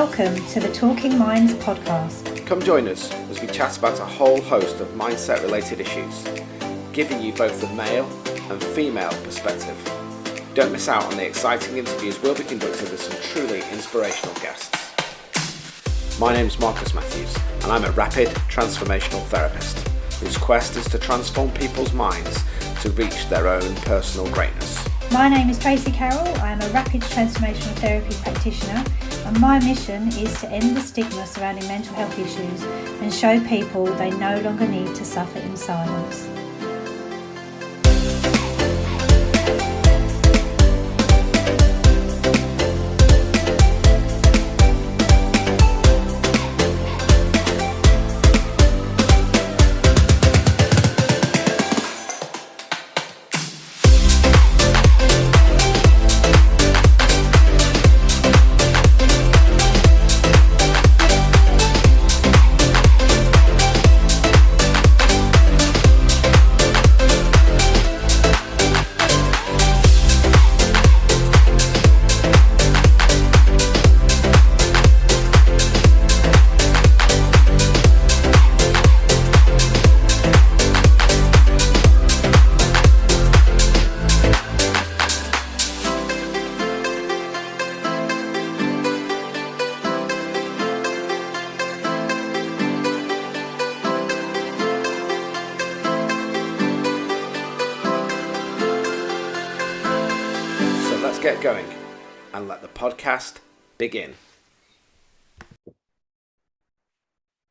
Welcome to the Talking Minds podcast. Come join us as we chat about a whole host of mindset-related issues, giving you both the male and female perspective. Don't miss out on the exciting interviews we'll be conducting with some truly inspirational guests. My name's Marcus Matthews, and I'm a rapid transformational therapist whose quest is to transform people's minds to reach their own personal greatness. My name is Tracy Carroll. I am a rapid transformational therapy practitioner, and my mission is to end the stigma surrounding mental health issues and show people they no longer need to suffer in silence. Get going and let the podcast begin.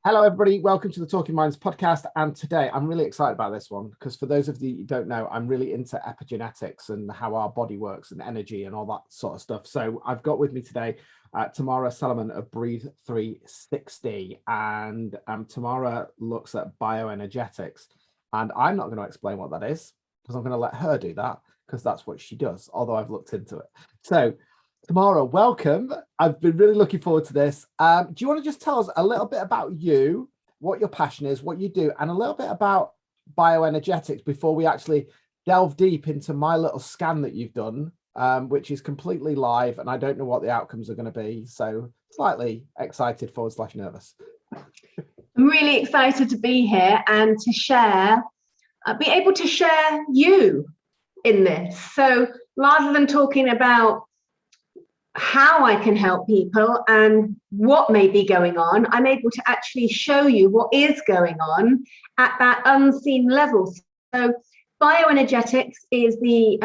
Hello everybody, welcome to the Talking Minds podcast, and today I'm really excited about this one because for those of you who don't know, I'm really into epigenetics and how our body works and energy and all that sort of stuff. So I've got with me today Tamara Selaman of Breathe 360, and Tamara looks at bioenergetics, and I'm not going to explain what that is because I'm going to let her do that, because that's what she does, although I've looked into it. So, Tamara, welcome. I've been really looking forward to this. Do you want to just tell us a little bit about you, what your passion is, what you do, and a little bit about bioenergetics before we actually delve deep into my little scan that you've done, which is completely live, and I don't know what the outcomes are going to be, so slightly excited / nervous. I'm really excited to be here and to share, be able to share you in this. So rather than talking about how I can help people and what may be going on, I'm able to actually show you what is going on at that unseen level. So bioenergetics is the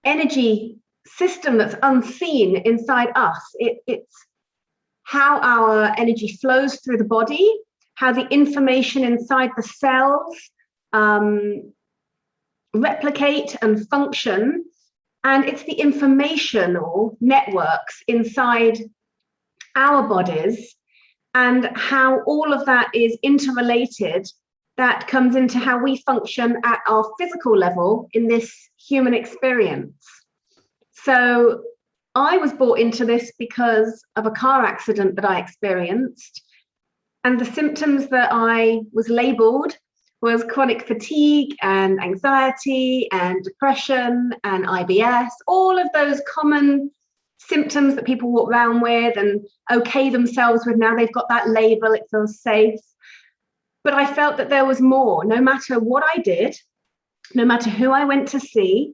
energy system that's unseen inside us. It's how our energy flows through the body, how the information inside the cells replicate and function, and it's the informational networks inside our bodies and how all of that is interrelated that comes into how we function at our physical level in this human experience. So I was brought into this because of a car accident that I experienced, and the symptoms that I was labeled was chronic fatigue and anxiety and depression and IBS, all of those common symptoms that people walk around with and okay themselves with. Now they've got that label, it feels safe. But I felt that there was more. No matter what I did, no matter who I went to see,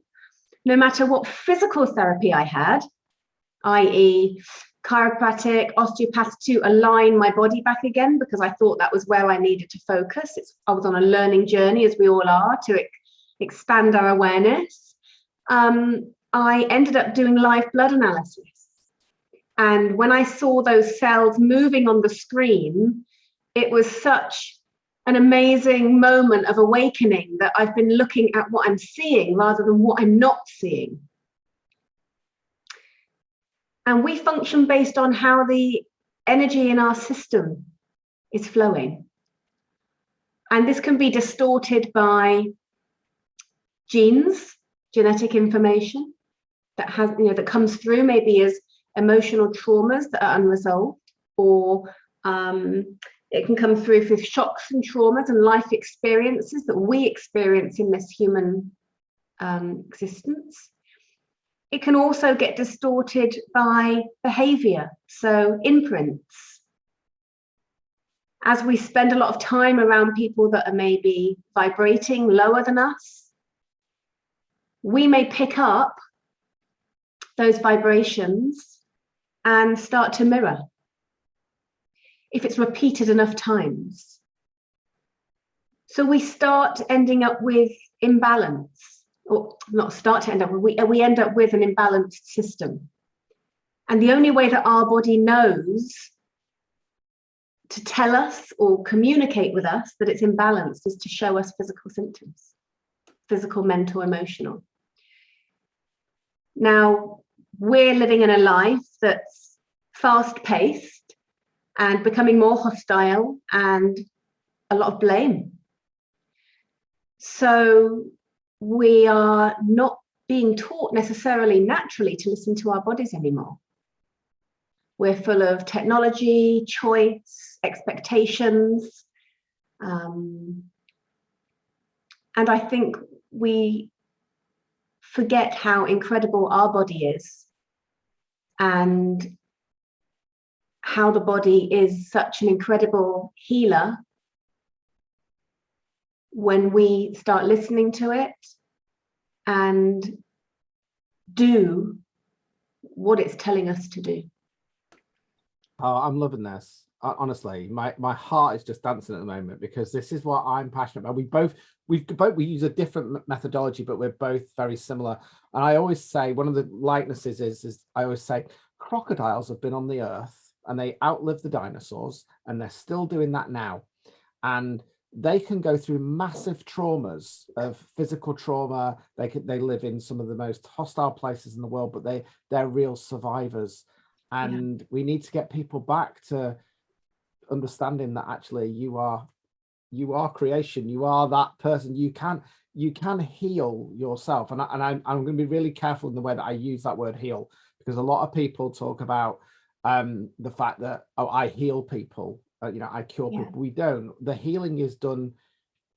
no matter what physical therapy I had, i.e. chiropractic, osteopath, to align my body back again, because I thought that was where I needed to focus. I was on a learning journey, as we all are, to expand our awareness. I ended up doing live blood analysis. And when I saw those cells moving on the screen, it was such an amazing moment of awakening that I've been looking at what I'm seeing rather than what I'm not seeing. And we function based on how the energy in our system is flowing. And this can be distorted by genes, genetic information that has, that comes through maybe as emotional traumas that are unresolved, or it can come through with shocks and traumas and life experiences that we experience in this human existence. it can also get distorted by behavior, so imprints. As we spend a lot of time around people that are maybe vibrating lower than us, we may pick up those vibrations and start to mirror if it's repeated enough times. So we start ending up with imbalance, or not start to end up with, we end up with an imbalanced system. And the only way that our body knows to tell us or communicate with us that it's imbalanced is to show us physical symptoms, physical, mental, emotional. Now, we're living in a life that's fast-paced and becoming more hostile and a lot of blame. So we are not being taught necessarily naturally to listen to our bodies anymore. We're full of technology, choice, expectations. And I think we forget how incredible our body is and how the body is such an incredible healer when we start listening to it and do what it's telling us to do. Oh, I'm loving this. Honestly, my heart is just dancing at the moment, because this is what I'm passionate about. We use a different methodology, but we're both very similar. And I always say one of the likenesses is I always say crocodiles have been on the earth and they outlived the dinosaurs, and they're still doing that now. And they can go through massive traumas of physical trauma. They live in some of the most hostile places in the world, but they're real survivors. And we need to get people back to understanding that actually you are creation. You are that person. You can heal yourself. And I'm going to be really careful in the way that I use that word heal, because a lot of people talk about the fact that, oh, I heal people, I cure people. We don't. The healing is done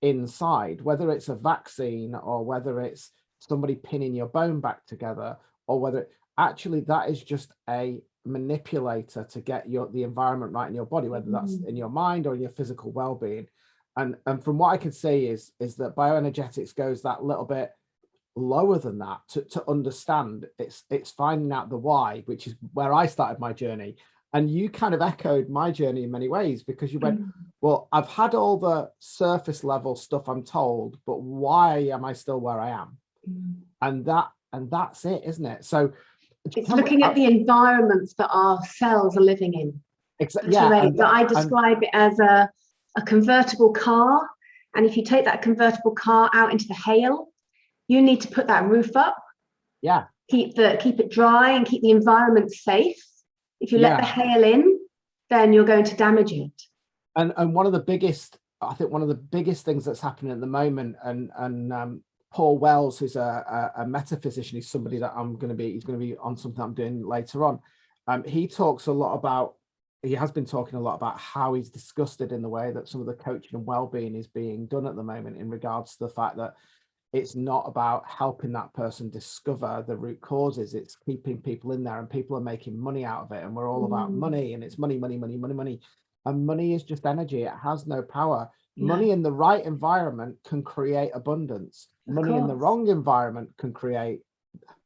inside, whether it's a vaccine or whether it's somebody pinning your bone back together, or whether actually that is just a manipulator to get the environment right in your body, whether that's in your mind or in your physical well-being. And from what I can say is that bioenergetics goes that little bit lower than that to understand. It's finding out the why, which is where I started my journey. And you kind of echoed my journey in many ways, because you went, well, I've had all the surface level stuff I'm told, but why am I still where I am? And that's it, isn't it? So it's looking at the environments that our cells are living in. Exactly. Yeah. I describe it as a convertible car. And if you take that convertible car out into the hail, you need to put that roof up. Yeah. Keep it dry and keep the environment safe. If you let the hail in, then you're going to damage it. And one of the biggest things that's happening at the moment, and Paul Wells, who's a metaphysician, he's somebody that he's going to be on something I'm doing later on. He has been talking a lot about how he's disgusted in the way that some of the coaching and well-being is being done at the moment, in regards to the fact that it's not about helping that person discover the root causes. It's keeping people in there, and people are making money out of it. And we're all about money, and it's money. And money is just energy. It has no power. Money in the right environment can create abundance. Money in the wrong environment can create,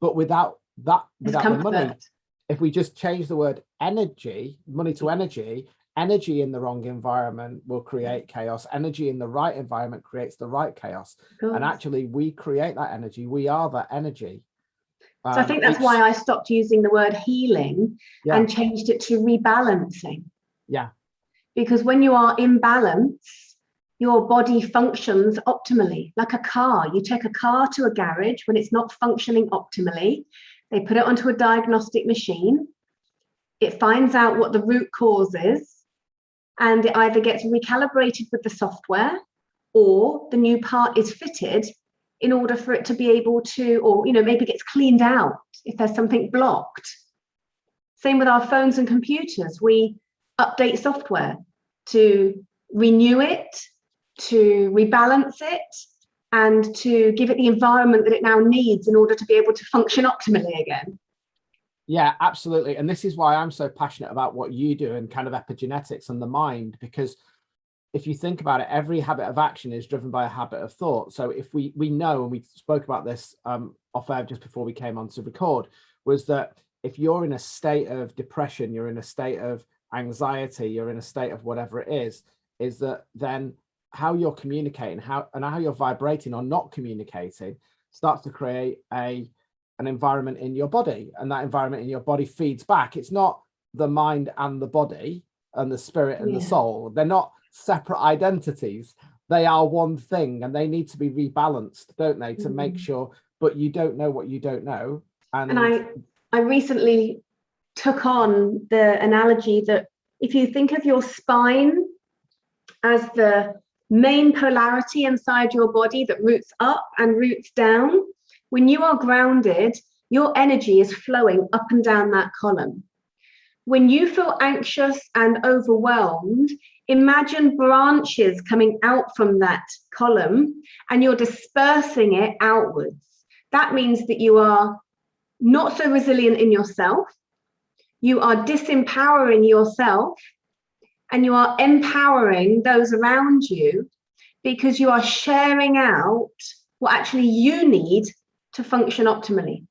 but without the money, if we just change the word energy, money to energy in the wrong environment will create chaos. Energy in the right environment creates the right chaos. And actually we create that energy. We are that energy. So I think that's why I stopped using the word healing and changed it to rebalancing. Yeah. Because when you are in balance, your body functions optimally, like a car. You take a car to a garage when it's not functioning optimally. They put it onto a diagnostic machine. It finds out what the root cause is, and it either gets recalibrated with the software, or the new part is fitted in order for it to be able to, or maybe gets cleaned out if there's something blocked. Same with our phones and computers. We update software to renew it, to rebalance it, and to give it the environment that it now needs in order to be able to function optimally again. Yeah, absolutely. And this is why I'm so passionate about what you do and kind of epigenetics and the mind, because if you think about it, every habit of action is driven by a habit of thought. So if we know, and we spoke about this off air just before we came on to record, was that if you're in a state of depression, you're in a state of anxiety, you're in a state of whatever it is that then how you're communicating, how you're vibrating or not communicating starts to create an environment in your body, and that environment in your body feeds back. It's not the mind and the body and the spirit and the soul. They're not separate identities. They are one thing, and they need to be rebalanced, don't they, to make sure. But you don't know what you don't know. And I recently took on the analogy that if you think of your spine as the main polarity inside your body that roots up and roots down, when you are grounded, your energy is flowing up and down that column. When you feel anxious and overwhelmed, imagine branches coming out from that column and you're dispersing it outwards. That means that you are not so resilient in yourself, you are disempowering yourself, and you are empowering those around you because you are sharing out what actually you need to function optimally.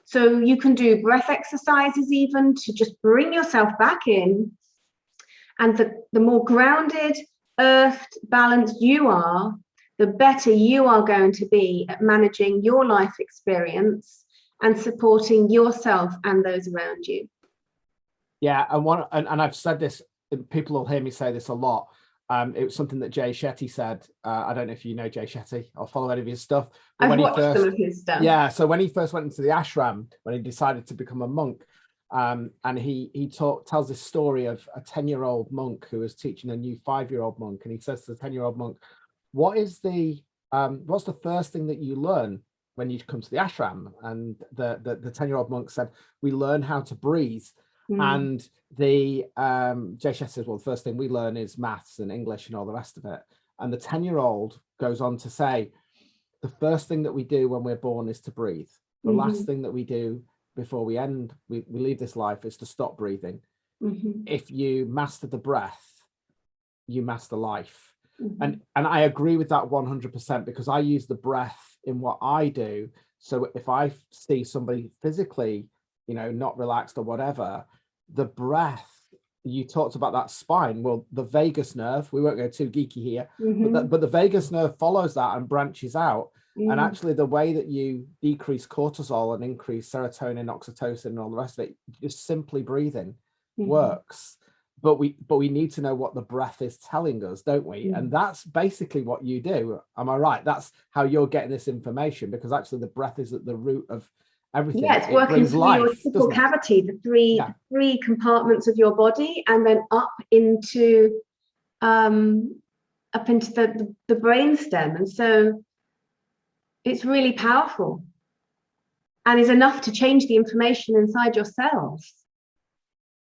So you can do breath exercises even to just bring yourself back in. And the more grounded, earthed, balanced you are, the better you are going to be at managing your life experience and supporting yourself and those around you. Yeah, and I've said this, people will hear me say this a lot. It was something that Jay Shetty said. I don't know if you know Jay Shetty or follow any of his stuff. But I've watched some of his stuff. Yeah, so when he first went into the ashram, when he decided to become a monk, and he tells this story of a 10-year-old monk who was teaching a new 5-year-old monk, and he says to the 10-year-old monk, what's the first thing that you learn when you come to the ashram? And the 10-year-old monk said, we learn how to breathe. And Jay Shetty says, well, the first thing we learn is maths and English and all the rest of it. And the 10-year-old goes on to say, the first thing that we do when we're born is to breathe. The last thing that we do before we leave this life is to stop breathing. If you master the breath, you master life. And I agree with that 100%, because I use the breath in what I do. So if I see somebody physically, not relaxed or whatever, the breath, you talked about that spine. Well, the vagus nerve, we won't go too geeky here, but the vagus nerve follows that and branches out. And actually the way that you decrease cortisol and increase serotonin, oxytocin, and all the rest of it, just simply breathing works. But we need to know what the breath is telling us, don't we? And that's basically what you do. Am I right? That's how you're getting this information, because actually the breath is at the root of everything. Yeah, it's working through your typical cavity, the three compartments of your body, and then up into the brain stem. And so it's really powerful and is enough to change the information inside your cells.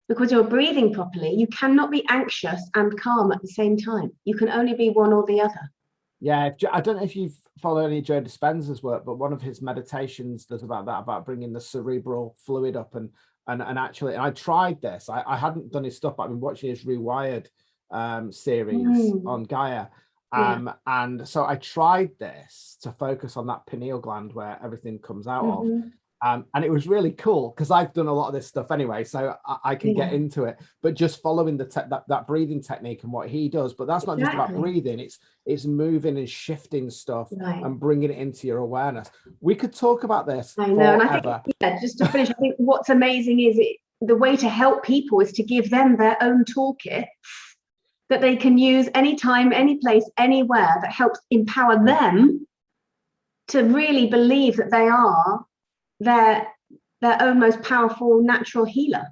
Because you're breathing properly, you cannot be anxious and calm at the same time. You can only be one or the other. Yeah, I don't know if you've followed any Joe Dispenza's work, but one of his meditations does about bringing the cerebral fluid up. And actually, I tried this. I hadn't done his stuff, but I've been watching his Rewired series on Gaia. And so I tried this to focus on that pineal gland where everything comes out of. And it was really cool, because I've done a lot of this stuff anyway, so I can get into it. But just following that breathing technique and what he does, but that's not just about breathing; it's moving and shifting stuff and bringing it into your awareness. We could talk about this. I know, and I think just to finish, I think what's amazing is the way to help people is to give them their own toolkits that they can use anytime, any place, anywhere, that helps empower them to really believe that they are their own most powerful natural healer.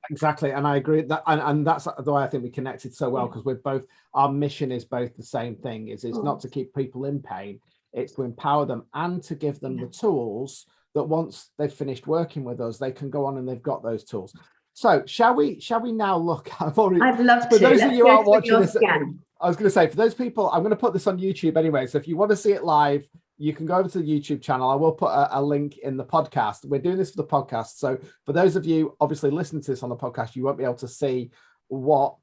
Exactly, and I agree that, and that's the way I think we connected so well, because we're both, our mission is both the same thing. It's not to keep people in pain, it's to empower them and to give them the tools that once they've finished working with us, they can go on and they've got those tools. So shall we now look? I'd love to. For those of you who aren't watching this, I was going to say, for those people, I'm going to put this on YouTube anyway. So if you want to see it live, you can go over to the YouTube channel. I will put a link in the podcast. We're doing this for the podcast. So for those of you obviously listening to this on the podcast, you won't be able to see what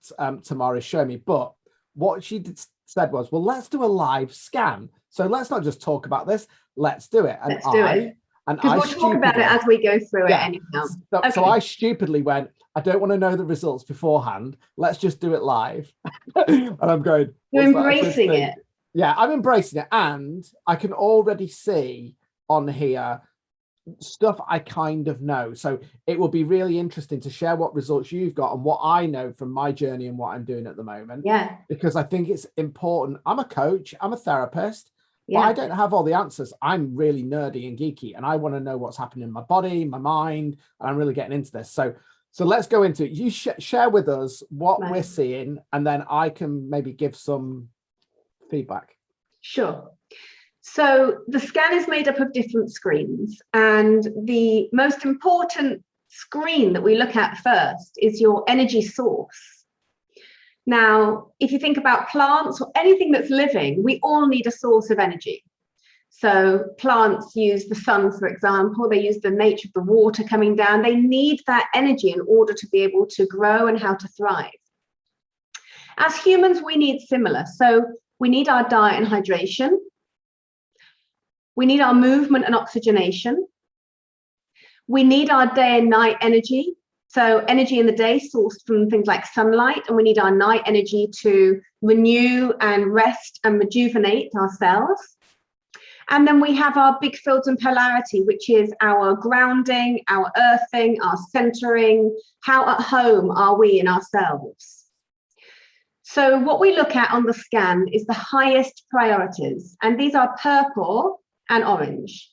Tamara is showing me. But what she said was, well, let's do a live scan. So let's not just talk about this. Let's do it. And let's do it. Because we'll talk about it as we go through it anyhow. So I stupidly went, I don't want to know the results beforehand. Let's just do it live. And I'm going, you're embracing it. Yeah, I'm embracing it. And I can already see on here stuff I kind of know. So it will be really interesting to share what results you've got and what I know from my journey and what I'm doing at the moment. Yeah. Because I think it's important. I'm a coach, I'm a therapist, but I don't have all the answers. I'm really nerdy and geeky, and I want to know what's happening in my body, my mind, and I'm really getting into this. So let's go into it. You share with us what we're seeing, and then I can maybe give some feedback. Sure. So the scan is made up of different screens, and the most important screen that we look at first is your energy source. Now, if you think about plants or anything that's living, we all need a source of energy. So plants use the sun, for example, they use the nature of the water coming down. They need that energy in order to be able to grow and how to thrive. As humans, we need similar. So we need our diet and hydration. We need our movement and oxygenation. We need our day and night energy. So energy in the day sourced from things like sunlight, and we need our night energy to renew and rest and rejuvenate ourselves. And then we have our big fields and polarity, which is our grounding, our earthing, our centering. How at home are we in ourselves? So what we look at on the scan is the highest priorities, and these are purple and orange.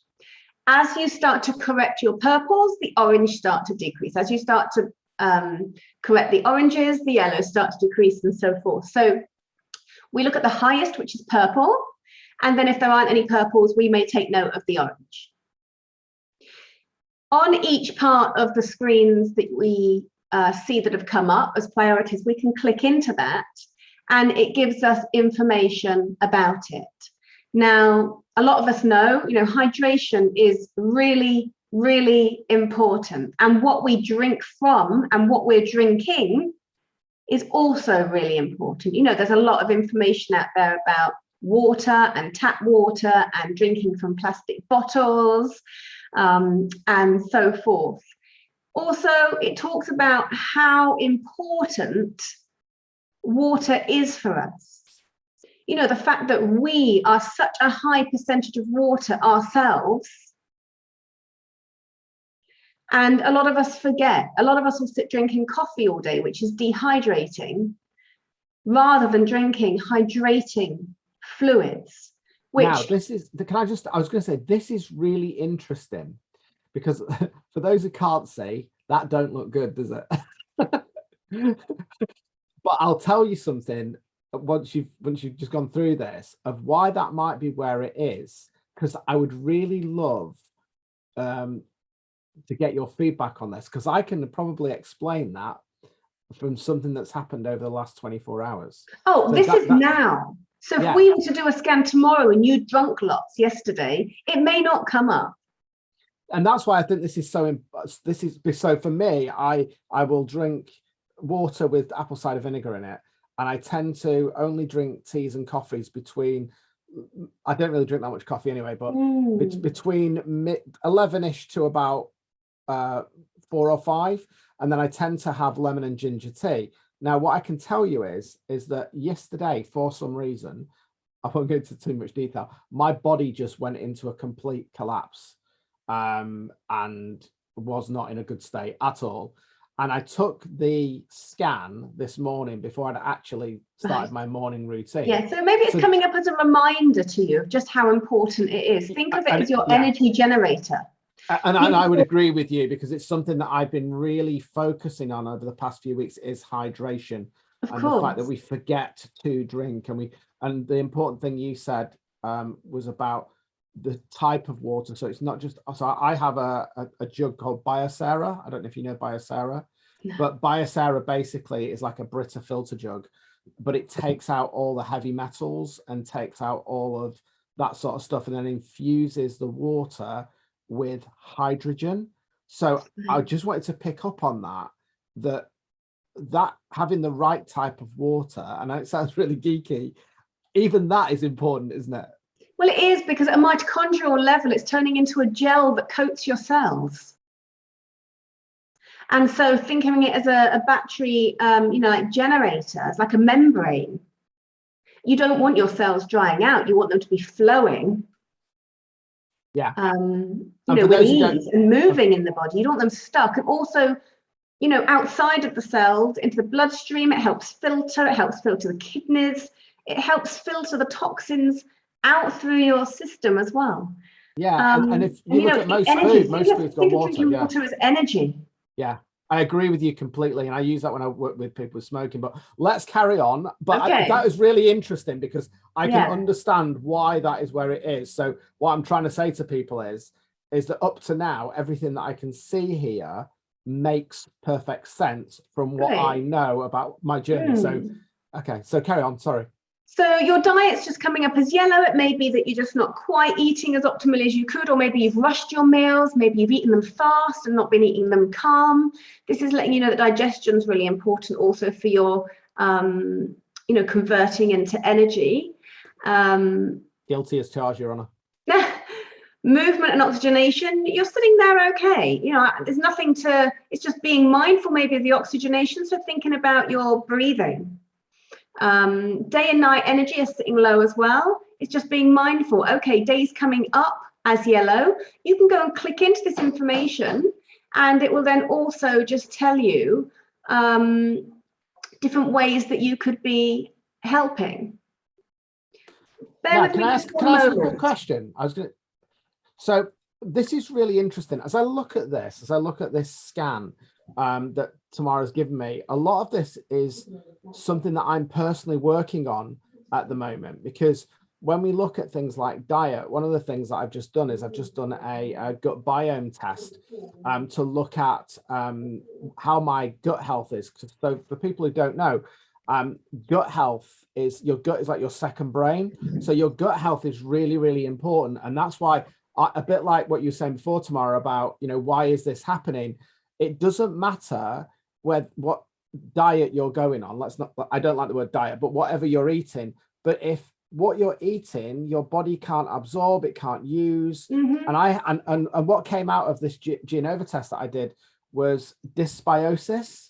As you start to correct your purples, the orange start to decrease. As you start to correct the oranges, the yellows start to decrease, and so forth. So we look at the highest, which is purple, and then if there aren't any purples, we may take note of the orange. On each part of the screens that we see that have come up as priorities, we can click into that, and it gives us information about it. Now, a lot of us know, hydration is really, really important. And what we drink from and what we're drinking is also really important. There's a lot of information out there about water and tap water and drinking from plastic bottles and so forth. Also, it talks about how important water is for us. The fact that we are such a high percentage of water ourselves. And a lot of us forget. A lot of us will sit drinking coffee all day, which is dehydrating, rather than drinking hydrating fluids. Now, this is, I was going to say, this is really interesting, because for those who can't see, that don't look good, does it? But I'll tell you something. Once you've just gone through this, of why that might be where it is, because I would really love to get your feedback on this, because I can probably explain that from something that's happened over the last 24 hours. Oh, so this is now. So if we were to do a scan tomorrow and you drunk lots yesterday, it may not come up. And that's why I think this is so for me, I will drink water with apple cider vinegar in it. And I tend to only drink teas and coffees between, I don't really drink that much coffee anyway, but it's between 11ish to about 4 or 5. And then I tend to have lemon and ginger tea. Now, what I can tell you is that yesterday, for some reason, I won't go into too much detail, my body just went into a complete collapse and was not in a good state at all. And I took the scan this morning before I'd actually started my morning routine. Yeah, so maybe it's coming up as a reminder to you of just how important it is. Think of it as your energy generator. And I would agree with you, because it's something that I've been really focusing on over the past few weeks is hydration. And the fact that we forget to drink. And the important thing you said was about the type of water. So it's not just, so I have a jug called Bioenergetics. I don't know if you know Bioenergetics, but Bioenergetics basically is like a Brita filter jug, but it takes out all the heavy metals and takes out all of that sort of stuff, and then infuses the water with hydrogen. So I just wanted to pick up on that having the right type of water, and it sounds really geeky, even that is important, isn't it? Well, it is, because at a mitochondrial level, it's turning into a gel that coats your cells. And so thinking it as a battery, like generator, it's like a membrane. You don't want your cells drying out. You want them to be flowing. Yeah. With ease and moving in the body. You don't want them stuck. And also, outside of the cells, into the bloodstream, it helps filter the kidneys. It helps filter the toxins out through your system as well. Yeah, and if you look at most food's got water. Yeah. Water is energy. Yeah, I agree with you completely, and I use that when I work with people smoking. But let's carry on. But that is really interesting, because I can understand why that is where it is. So what I'm trying to say to people is that up to now, everything that I can see here makes perfect sense from what I know about my journey. So, so carry on. Sorry. So your diet's just coming up as yellow. It may be that you're just not quite eating as optimally as you could, or maybe you've rushed your meals, maybe you've eaten them fast and not been eating them calm. This is letting you know that digestion is really important also for your, converting into energy. Guilty as charged, Your Honour. Movement and oxygenation, you're sitting there okay. There's nothing it's just being mindful maybe of the oxygenation. So thinking about your breathing. Day and night energy is sitting low as well. It's just being mindful. Okay, day's coming up as yellow. You can go and click into this information, and it will then also just tell you different ways that you could be helping. Can I ask a quick question? So this is really interesting. As I look at this scan that Tamara's given me, a lot of this is something that I'm personally working on at the moment, because when we look at things like diet, one of the things that I've just done is I've just done a gut biome test to look at how my gut health is. So for people who don't know, gut health is, your gut is like your second brain. So your gut health is really, really important. And that's why, a bit like what you were saying before, Tamara, about, why is this happening? It doesn't matter what diet you're going on. I don't like the word diet, but whatever you're eating. But if what you're eating, your body can't absorb, it can't use. And what came out of this Genova test that I did was dysbiosis.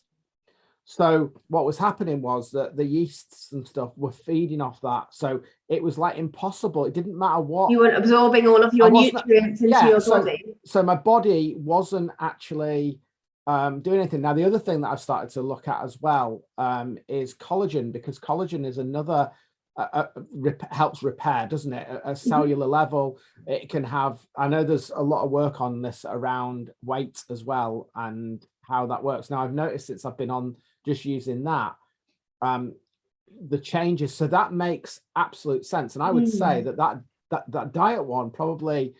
So what was happening was that the yeasts and stuff were feeding off that. So it was like impossible. It didn't matter what. You weren't absorbing all of your nutrients into your body. So my body wasn't actually doing anything. Now, the other thing that I've started to look at as well is collagen, because collagen is another, helps repair, doesn't it? At a cellular level, it can have, I know there's a lot of work on this around weight as well and how that works. Now, I've noticed since I've been on just using that, the changes. So that makes absolute sense. And I would say that diet one probably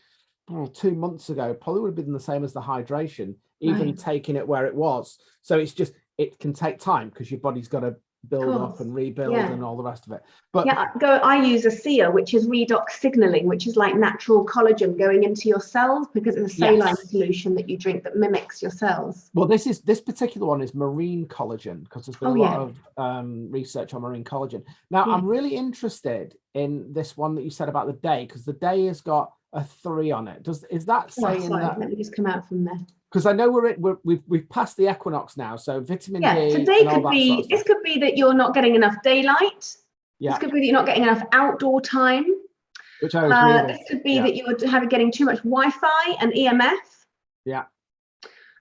2 months ago probably would have been the same as the hydration, even taking it where it was. So it's just, it can take time because your body's got to build up and rebuild and all the rest of it. But I use a SEA, which is redox signaling, which is like natural collagen going into your cells, because it's a saline solution that you drink that mimics your cells. Well, this particular one is marine collagen, because there's been a lot of research on marine collagen. Now, I'm really interested in this one that you said about the day, because the day has got a 3 on it. Is that saying that? Let me just come out from there. Because I know we've passed the equinox now, so vitamin D. Today could be, this could be that you're not getting enough daylight. This could be that you're not getting enough outdoor time. Which I agree with. This could be that you're getting too much Wi-Fi and EMF. Yeah.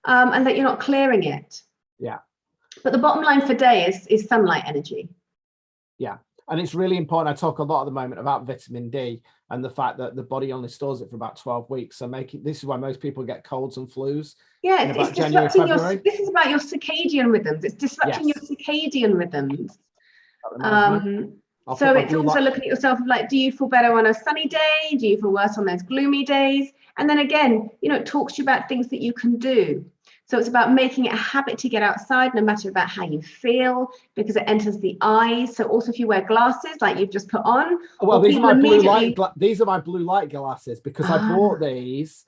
And that you're not clearing it. Yeah. But the bottom line for day is sunlight energy. Yeah. And it's really important. I talk a lot at the moment about vitamin D and the fact that the body only stores it for about 12 weeks. So this is why most people get colds and flus. Yeah, it's disrupting this is about your circadian rhythms. It's disrupting your circadian rhythms. So it's also looking at yourself like, do you feel better on a sunny day? Do you feel worse on those gloomy days? And then again, it talks to you about things that you can do. So it's about making it a habit to get outside, no matter about how you feel, because it enters the eyes. So also if you wear glasses like you've just put on, Well, or these are people my blue immediately, light. These are my blue light glasses because I bought these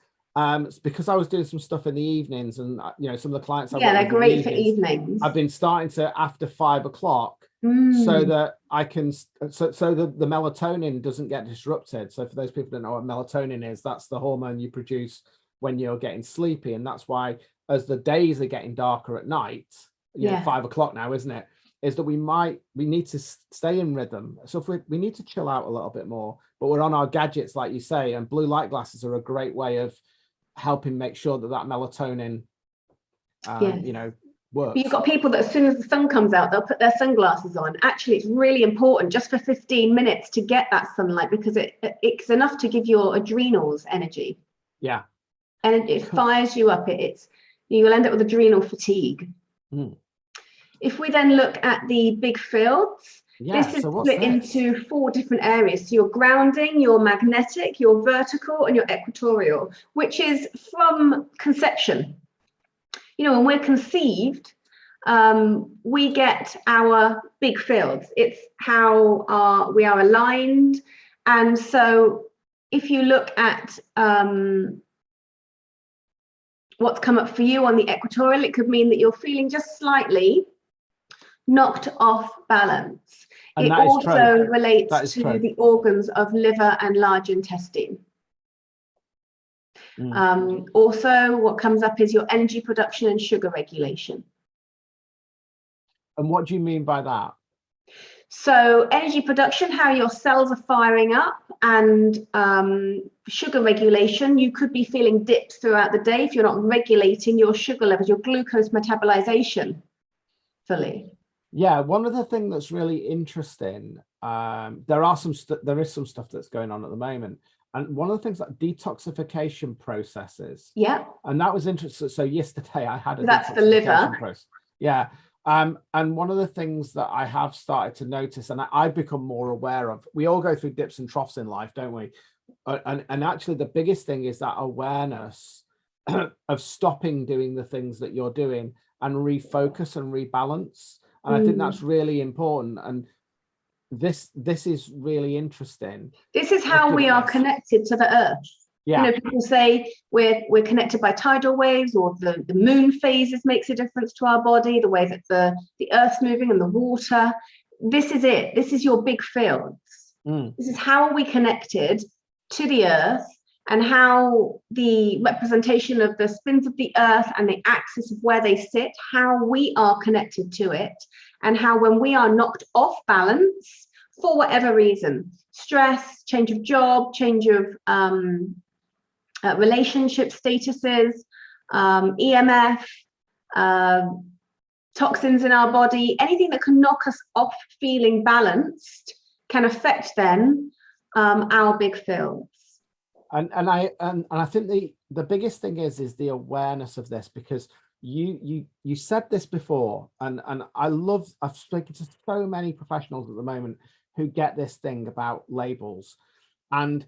because I was doing some stuff in the evenings, and some of the clients I yeah, work they're with in the great for evenings, evenings. I've been starting to after 5 o'clock so that I can so the melatonin doesn't get disrupted. So for those people who don't know what melatonin is, that's the hormone you produce when you're getting sleepy, and that's why as the days are getting darker at night, 5 o'clock now, isn't it? Is that we need to stay in rhythm. So if we need to chill out a little bit more, but we're on our gadgets, like you say, and blue light glasses are a great way of helping make sure that melatonin, works. But you've got people that as soon as the sun comes out, they'll put their sunglasses on. Actually, it's really important just for 15 minutes to get that sunlight, because it's enough to give your adrenals energy. Yeah. And it fires you up. You'll end up with adrenal fatigue. If we then look at the big fields, this is split into 4 different areas. So your grounding, your magnetic, your vertical, and your equatorial, which is from conception. When we're conceived, we get our big fields. It's how we are aligned. And so if you look at what's come up for you on the equatorial, it could mean that you're feeling just slightly knocked off balance. And it also relates to the organs of liver and large intestine. Also, what comes up is your energy production and sugar regulation. And what do you mean by that? So energy production, how your cells are firing up, and sugar regulation. You could be feeling dips throughout the day if you're not regulating your sugar levels, your glucose metabolization fully. Yeah, one of the things that's really interesting, there is some stuff that's going on at the moment. And one of the things like detoxification processes. Yeah. And that was interesting. So yesterday I had a that's the liver process. Yeah. And one of the things that I have started to notice, and I've become more aware of, we all go through dips and troughs in life, don't we? And actually the biggest thing is that awareness of stopping doing the things that you're doing and refocus and rebalance. And I think that's really important. And this is really interesting. This is how we are connected to the earth. Yeah. People say we're connected by tidal waves, or the moon phases makes a difference to our body, the way that the earth's moving and the water. This is it. This is your big fields. This is how are we connected to the earth, and how the representation of the spins of the earth and the axis of where they sit, how we are connected to it, and how when we are knocked off balance for whatever reason, stress, change of job, change of relationship statuses, EMF, toxins in our body, anything that can knock us off feeling balanced can affect then our big fields. And I think the biggest thing is the awareness of this, because you said this before, and I've spoken to so many professionals at the moment who get this thing about labels. And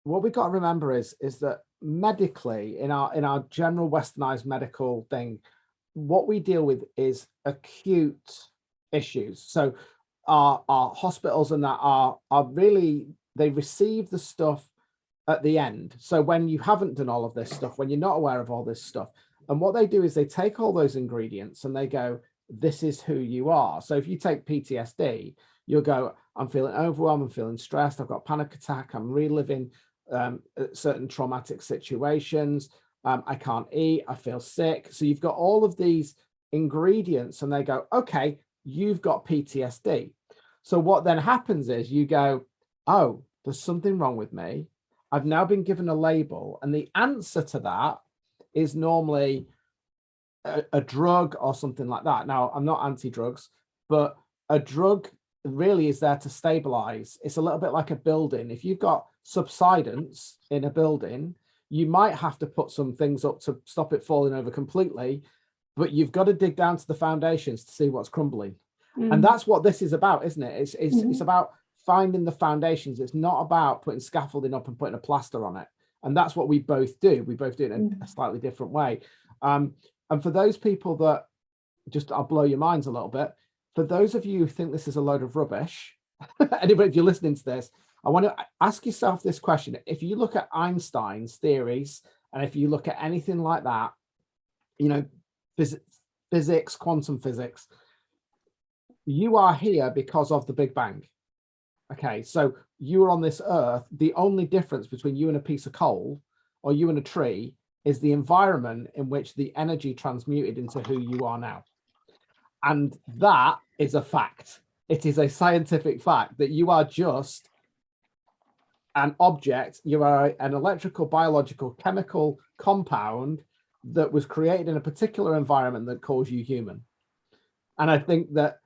what we've got to remember is that medically, in our general westernized medical thing, what we deal with is acute issues. So our hospitals and that are really, they receive the stuff at the end. So when you haven't done all of this stuff, when you're not aware of all this stuff, and what they do is they take all those ingredients and they go, this is who you are. So if you take PTSD, you'll go, I'm feeling overwhelmed, I'm feeling stressed, I've got panic attack, I'm reliving certain traumatic situations, I can't eat, I feel sick. So you've got all of these ingredients and they go, okay, you've got PTSD. So what then happens is you go, oh, there's something wrong with me. I've now been given a label, and the answer to that is normally a drug or something like that. Now, I'm not anti-drugs, but a drug really is there to stabilize. It's a little bit like a building. If you've got subsidence in a building, you might have to put some things up to stop it falling over completely, but you've got to dig down to the foundations to see what's crumbling. And that's what this is about, isn't it? It's about finding the foundations. It's not about putting scaffolding up and putting a plaster on it. And that's what we both do. We both do it in a slightly different way. And for those people that, just I'll blow your minds a little bit, for those of you who think this is a load of rubbish, anybody, if you're listening to this, I want to ask yourself this question. If you look at Einstein's theories, and if you look at anything like that, you know, physics, quantum physics, you are here because of the Big Bang. Okay, so you are on this earth. The only difference between you and a piece of coal or you and a tree is the environment in which the energy transmuted into who you are now. And that is a fact. It is a scientific fact that you are just an object. You are an electrical, biological, chemical compound that was created in a particular environment that calls you human. And I think that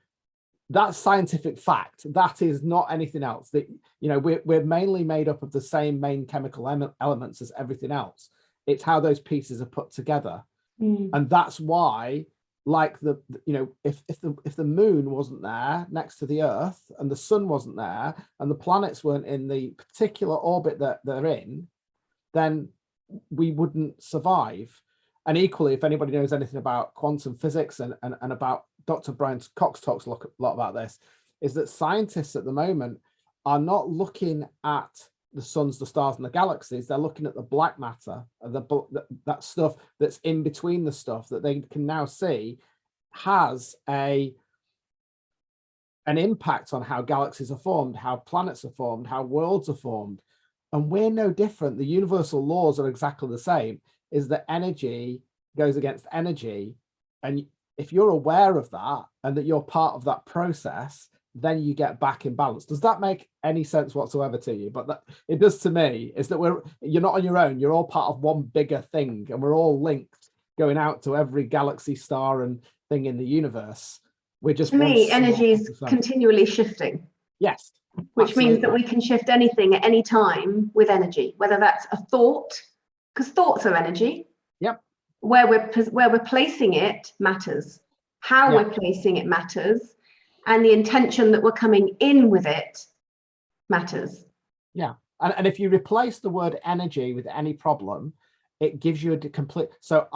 that's scientific fact. That is not anything else. That, you know, we're mainly made up of the same main chemical elements as everything else. It's how those pieces are put together. And that's why, like you know, if the moon wasn't there next to the earth and the sun wasn't there and the planets weren't in the particular orbit that they're in, then we wouldn't survive. And equally, if anybody knows anything about quantum physics and about Dr. Brian Cox talks a lot about this, is that scientists at the moment are not looking at the suns, the stars, and the galaxies. They're looking at the black matter, that stuff that's in between the stuff that they can now see has an impact on how galaxies are formed, how planets are formed, how worlds are formed. And we're no different. The universal laws are exactly the same, is that energy goes against energy. And if you're aware of that and that you're part of that process, then you get back in balance. Does that make any sense whatsoever to you? But that, it does to me, is that you're not on your own. You're all part of one bigger thing, and we're all linked, going out to every galaxy, star, and thing in the universe. We're just, to me, energy is continually shifting. Yes. Which absolutely. means that we can shift anything at any time with energy, whether that's a thought, because thoughts are energy. Yep. Where we're placing it matters. How we're placing it matters. And the intention that we're coming in with it matters. Yeah. And if you replace the word energy with any problem, it gives you a complete. So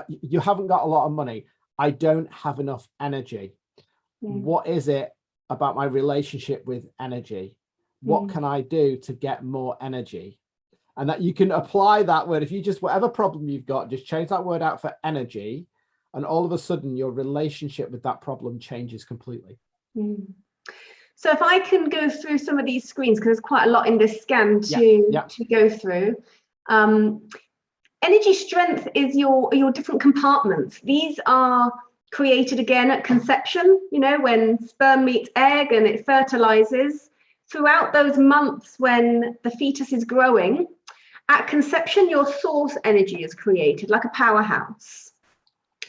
you haven't got a lot of money. I don't have enough energy. What is it about my relationship with energy? What can I do to get more energy? And that you can apply that word. If you just, whatever problem you've got, just change that word out for energy. And all of a sudden your relationship with that problem changes completely. So if I can go through some of these screens, because there's quite a lot in this scan to go through. Energy strength is your different compartments. These are created again at conception, you know, when sperm meets egg and it fertilizes. Throughout those months when the fetus is growing, at conception, your source energy is created like a powerhouse.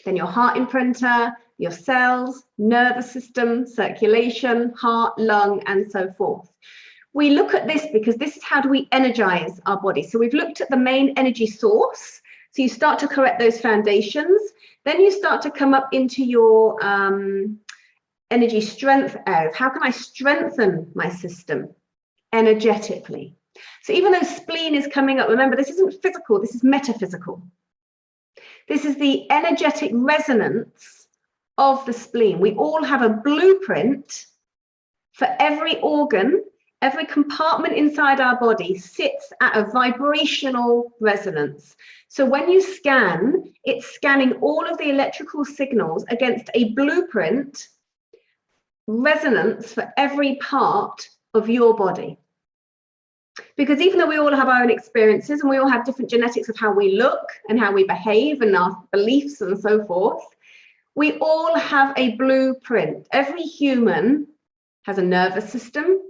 Then your heart imprinter, your cells, nervous system, circulation, heart, lung, and so forth. We look at this because this is how do we energize our body. So we've looked at the main energy source. So you start to correct those foundations. Then you start to come up into your energy strength areas. How can I strengthen my system energetically? So even though spleen is coming up, remember, this isn't physical, this is metaphysical. This is the energetic resonance of the spleen. We all have a blueprint for every organ. Every compartment inside our body sits at a vibrational resonance. So when you scan, it's scanning all of the electrical signals against a blueprint resonance for every part of your body. Because even though we all have our own experiences and we all have different genetics of how we look and how we behave and our beliefs and so forth, we all have a blueprint. Every human has a nervous system,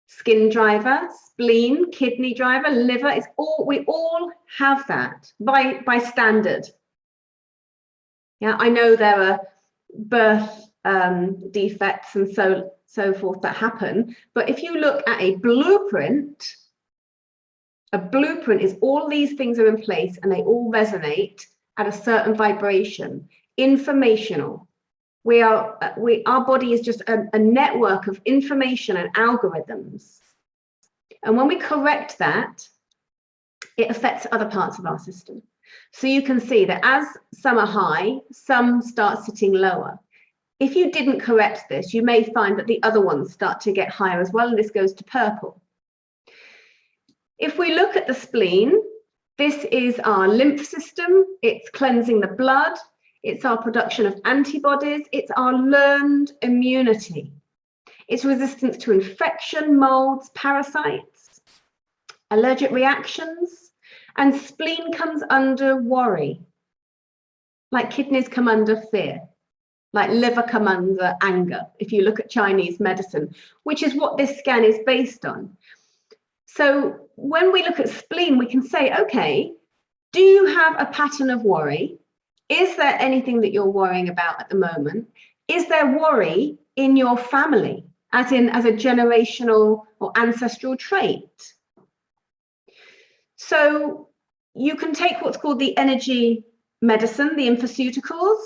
skin driver, spleen, kidney driver, liver. It's all, we all have that by standard. Yeah, I know there are birth defects and so forth that happen, but if you look at a blueprint is all these things are in place and they all resonate at a certain vibration. Informational. Our body is just a network of information and algorithms. And when we correct that, it affects other parts of our system. So you can see that as some are high, some start sitting lower. If you didn't correct this, you may find that the other ones start to get higher as well, and this goes to purple. If we look at the spleen, this is our lymph system. It's cleansing the blood. It's our production of antibodies. It's our learned immunity. It's resistance to infection, molds, parasites, allergic reactions, and spleen comes under worry, like kidneys come under fear, like liver come under anger, if you look at Chinese medicine, which is what this scan is based on. So when we look at spleen, we can say, okay, do you have a pattern of worry? Is there anything that you're worrying about at the moment? Is there worry in your family, as a generational or ancestral trait? So you can take what's called the energy medicine, the infoceuticals,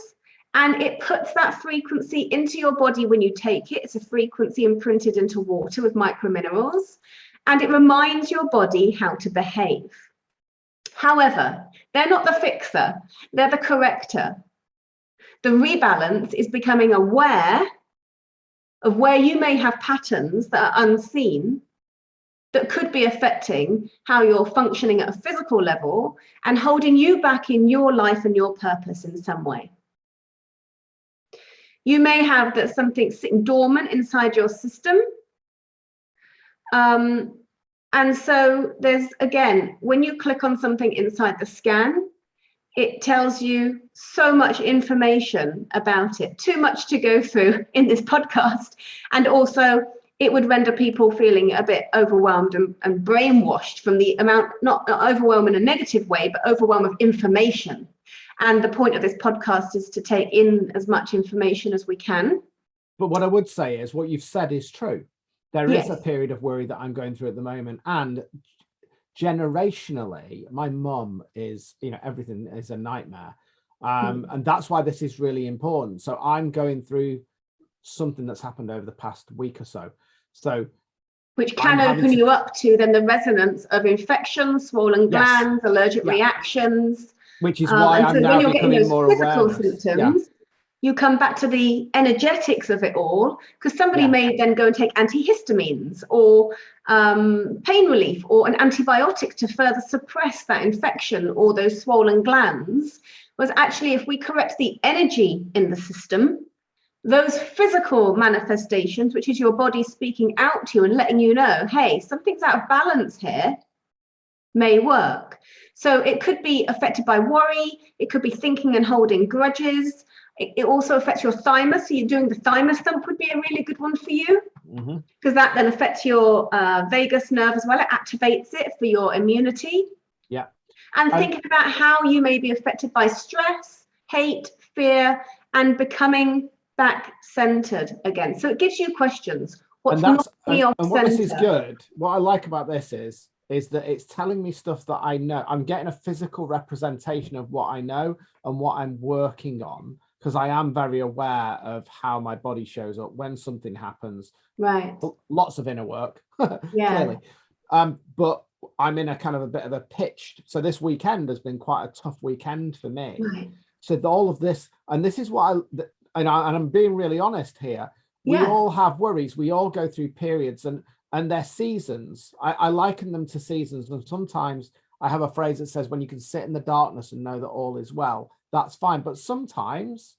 and it puts that frequency into your body when you take it. It's a frequency imprinted into water with microminerals, and it reminds your body how to behave. However, they're not the fixer, they're the corrector. The rebalance is becoming aware of where you may have patterns that are unseen that could be affecting how you're functioning at a physical level and holding you back in your life and your purpose in some way. You may have that something sitting dormant inside your system. And so there's, again, when you click on something inside the scan, it tells you so much information about it, too much to go through in this podcast. And also it would render people feeling a bit overwhelmed and brainwashed from the amount, not overwhelmed in a negative way, but overwhelmed of information. And the point of this podcast is to take in as much information as we can. But what I would say is what you've said is true. There Yes. is a period of worry that I'm going through at the moment. And generationally, my mum is, everything is a nightmare. And that's why this is really important. So I'm going through something that's happened over the past week or so. Which can open you up to then the resonance of infections, swollen glands, allergic reactions. Which is why I'm now becoming more aware. Symptoms, you come back to the energetics of it all, because somebody may then go and take antihistamines or pain relief or an antibiotic to further suppress that infection or those swollen glands. Whereas actually, if we correct the energy in the system, those physical manifestations, which is your body speaking out to you and letting you know, hey, something's out of balance here, may work. So it could be affected by worry. It could be thinking and holding grudges. It also affects your thymus. So you're doing the thymus thump would be a really good one for you, because that then affects your vagus nerve as well. It activates it for your immunity. Yeah. And thinking about how you may be affected by stress, hate, fear, and becoming back centered again. So it gives you questions. What's not off and what this is good, what I like about this is that it's telling me stuff that I know. I'm getting a physical representation of what I know and what I'm working on, because I am very aware of how my body shows up when something happens. Right. Lots of inner work, clearly. But I'm in a kind of a bit of a pitch. So this weekend has been quite a tough weekend for me. Right. So all of this, and this is what and I'm being really honest here. We all have worries. We all go through periods, and they're seasons. I liken them to seasons. And sometimes I have a phrase that says, when you can sit in the darkness and know that all is well, that's fine. But sometimes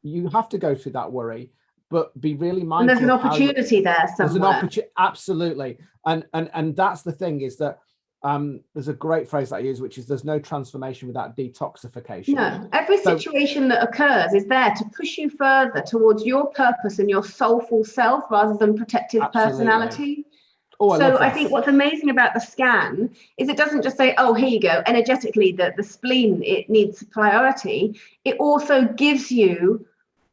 you have to go through that worry, but be really mindful. And there's an opportunity there somewhere. There's an opportunity, absolutely. And that's the thing, is that there's a great phrase that I use, which is there's no transformation without detoxification. No, every situation that occurs is there to push you further towards your purpose and your soulful self rather than protective personality. Oh, so I think what's amazing about the scan is it doesn't just say, oh, here you go, energetically, the spleen, it needs priority. It also gives you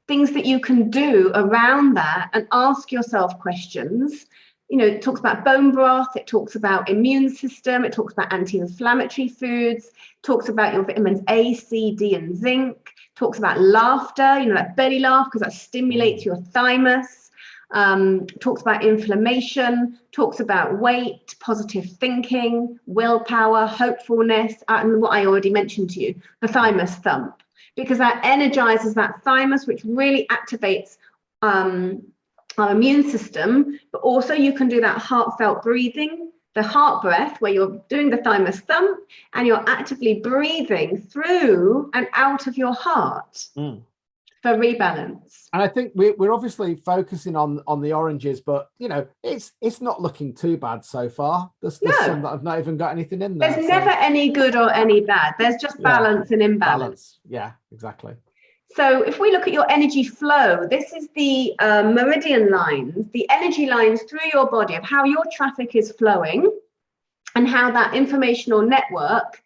things that you can do around that and ask yourself questions. It talks about bone broth, it talks about immune system, it talks about anti-inflammatory foods, talks about your vitamins A, C, D, and zinc, talks about laughter, that belly laugh, because that stimulates your thymus. talks about inflammation, talks about weight, positive thinking, willpower, hopefulness, and what I already mentioned to you, the thymus thump, because that energizes that thymus, which really activates our immune system. But also you can do that heartfelt breathing, the heart breath, where you're doing the thymus thump and you're actively breathing through and out of your heart for rebalance. And I think we're obviously focusing on the oranges, but you know, it's not looking too bad so far. There's some that have not even got anything in there. There's never any good or any bad. There's just balance and imbalance. Yeah, exactly. So if we look at your energy flow, this is the meridian lines, the energy lines through your body of how your traffic is flowing and how that informational network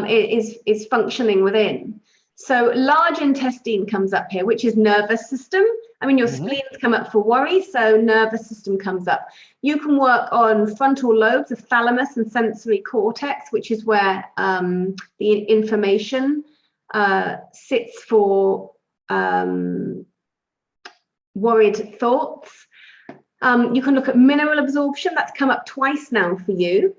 is functioning within. So large intestine comes up here, which is nervous system. I mean, your spleens come up for worry, so nervous system comes up. You can work on frontal lobes, the thalamus and sensory cortex, which is where the information sits for worried thoughts. You can look at mineral absorption. That's come up twice now for you.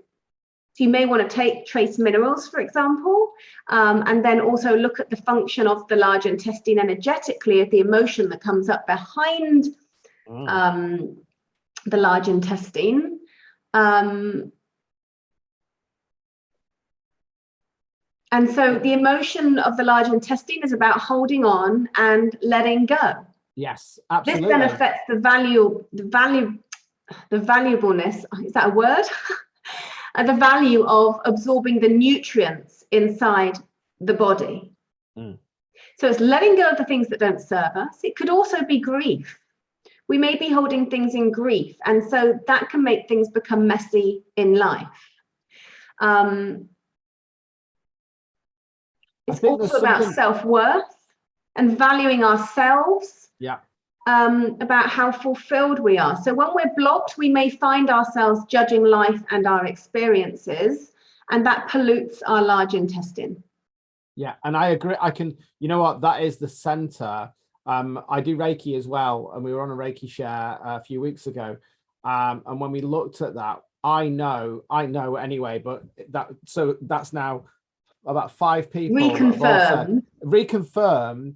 So you may want to take trace minerals, for example, and then also look at the function of the large intestine energetically, of the emotion that comes up behind the large intestine. And so the emotion of the large intestine is about holding on and letting go. Yes, absolutely. This then affects the valuableness, is that a word? The value of absorbing the nutrients inside the body. So it's letting go of the things that don't serve us. It could also be grief. We may be holding things in grief, and so that can make things become messy in life. It's also about self-worth and valuing ourselves. Yeah. About how fulfilled we are. So when we're blocked, we may find ourselves judging life and our experiences, and that pollutes our large intestine. Yeah, and I agree. You know what, that is the center. I do Reiki as well, and we were on a Reiki share a few weeks ago. And when we looked at that, I know anyway, but that's now about 5 people reconfirmed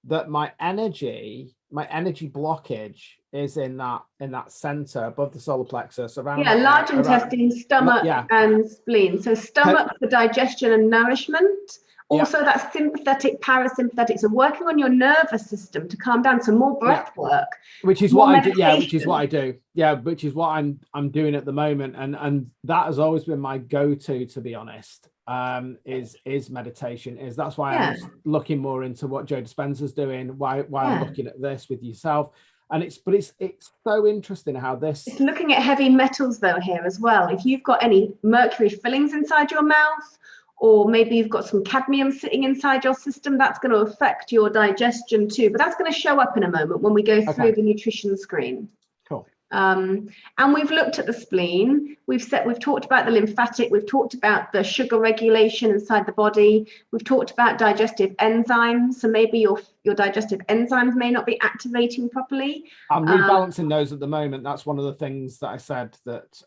that my energy blockage is in that center above the solar plexus, around large intestine, stomach, and spleen. So stomach for digestion and nourishment. Also that sympathetic, parasympathetic, so working on your nervous system to calm down, some more breath work, which is what I do. Which is what I'm doing at the moment, and that has always been my go-to, to be honest. Is meditation. That's why I'm looking more into what Joe Dispenza's doing, why I'm looking at this with yourself. And it's so interesting how it's looking at heavy metals though here as well. If you've got any mercury fillings inside your mouth, or maybe you've got some cadmium sitting inside your system, that's going to affect your digestion too. But that's going to show up in a moment when we go through the nutrition screen. Cool. And we've looked at the spleen, we've talked about the lymphatic, we've talked about the sugar regulation inside the body, we've talked about digestive enzymes, so maybe your digestive enzymes may not be activating properly. I'm rebalancing those at the moment. That's one of the things that I said that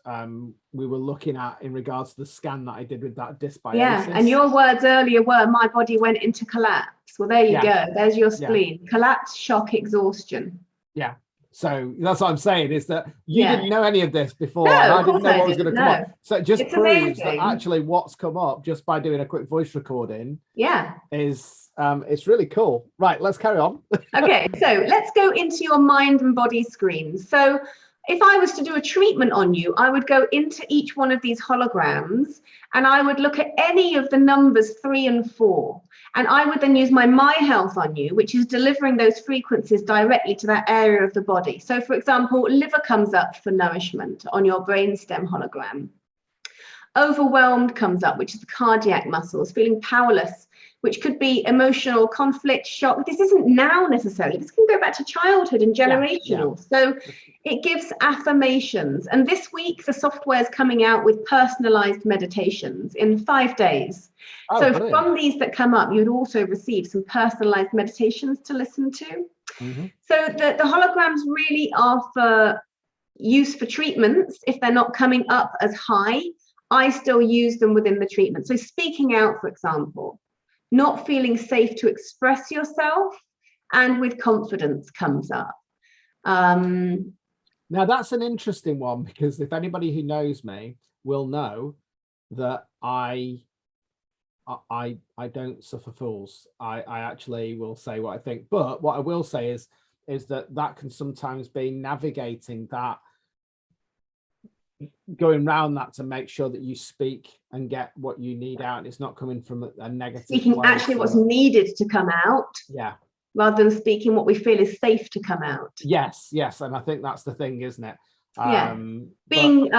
we were looking at in regards to the scan that I did with that dysbiosis. Yeah, and your words earlier were, my body went into collapse. Well, there you go, there's your spleen. Collapse, shock, exhaustion. Yeah. So that's what I'm saying, is that you didn't know any of this before. No, and I didn't know what was going to come up. So it just proves amazing. that actually what's come up just by doing a quick voice recording is it's really cool. Right, let's carry on. Okay, so let's go into your mind and body screens. So if I was to do a treatment on you, I would go into each one of these holograms and I would look at any of the numbers 3 and 4. And I would then use my Health on you, which is delivering those frequencies directly to that area of the body. So for example, liver comes up for nourishment on your brainstem hologram. Overwhelmed comes up, which is the cardiac muscles, feeling powerless, which could be emotional conflict, shock. This isn't now necessarily. This can go back to childhood and generational. So it gives affirmations. And this week, the software is coming out with personalized meditations in 5 days. So brilliant. From these that come up, you'd also receive some personalized meditations to listen to. So the holograms really are for use for treatments. If they're not coming up as high, I still use them within the treatment. So speaking out, for example, not feeling safe to express yourself, and with confidence comes up. Now that's an interesting one, because if anybody who knows me will know that I don't suffer fools. I actually will say what I think. But what I will say is that can sometimes be navigating that, going around that to make sure that you speak and get what you need out. It's not coming from a negative speaking place, actually what's needed to come out. Yeah. Rather than speaking what we feel is safe to come out. Yes. And I think that's the thing, isn't it? Yeah. Being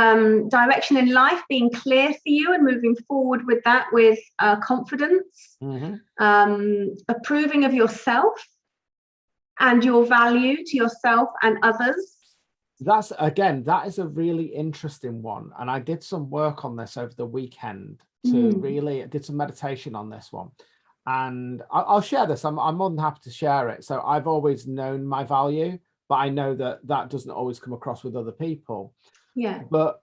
direction in life, being clear for you and moving forward with that with confidence, approving of yourself and your value to yourself and others. That is a really interesting one. And I did some work on this over the weekend I did some meditation on this one. And I'll share this. I'm more than happy to share it. So I've always known my value, but I know that doesn't always come across with other people. Yeah. But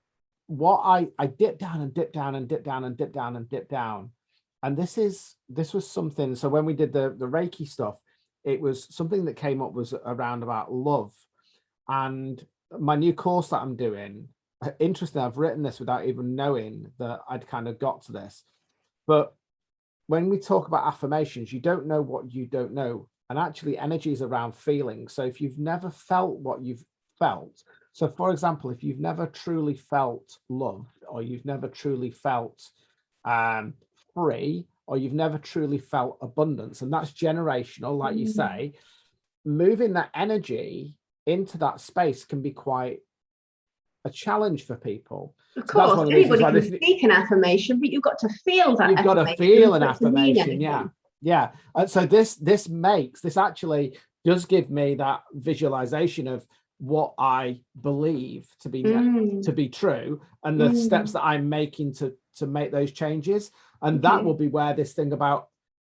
what I dipped down and dipped down and dipped down and dipped down and dipped down. And this was something. So when we did the Reiki stuff, it was something that came up was around about love. And my new course that I'm doing, interesting, I've written this without even knowing that I'd kind of got to this. But when we talk about affirmations, you don't know what you don't know. And actually energy is around feelings. So if you've never felt what you've felt, so for example, if you've never truly felt loved, or you've never truly felt free, or you've never truly felt abundance, and that's generational, like you say, moving that energy into that space can be quite a challenge for people. Of course, so anybody can speak an affirmation, but you've got to feel that. You've got to feel an affirmation. Yeah. And so this actually does give me that visualization of what I believe to be true, and the steps that I'm making to make those changes. And that will be where this thing about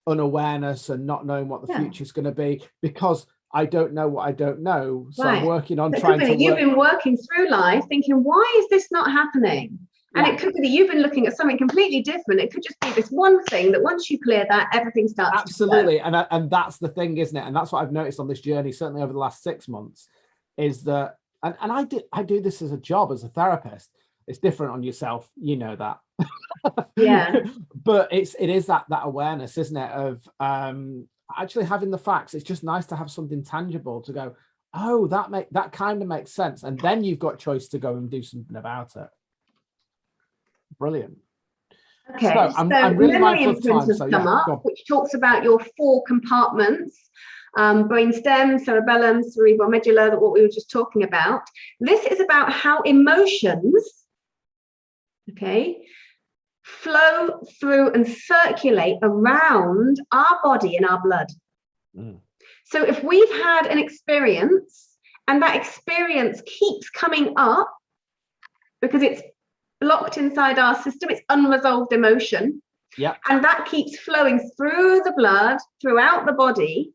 unawareness and not knowing what the future is going to be, because I don't know what I don't know. So I'm working on trying to You've been working through life thinking, why is this not happening? And it could be that you've been looking at something completely different. It could just be this one thing that once you clear that, everything starts absolutely to flow. And that's the thing, isn't it? And that's what I've noticed on this journey, certainly over the last 6 months, is that and I do this as a job, as a therapist. It's different on yourself, you know that. Yeah. But it is that awareness, isn't it, of actually having the facts. It's just nice to have something tangible to go, oh, that kind of makes sense, and then you've got choice to go and do something about it. Brilliant. Okay, so I'm really mindful of time. So come up, which talks about your 4 compartments: brainstem, cerebellum, cerebral medulla, what we were just talking about. This is about how emotions, flow through and circulate around our body and our blood. So if we've had an experience and that experience keeps coming up because it's locked inside our system, it's unresolved emotion, and that keeps flowing through the blood, throughout the body,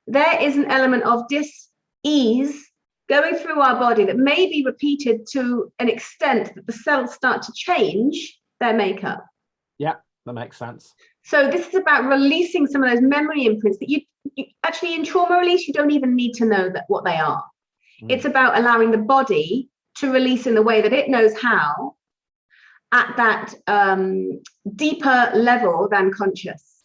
there is an element of dis-ease going through our body that may be repeated to an extent that the cells start to change their makeup. Yeah, that makes sense. So this is about releasing some of those memory imprints that you actually, in trauma release, you don't even need to know what they are. It's about allowing the body to release in the way that it knows how, at that deeper level than conscious.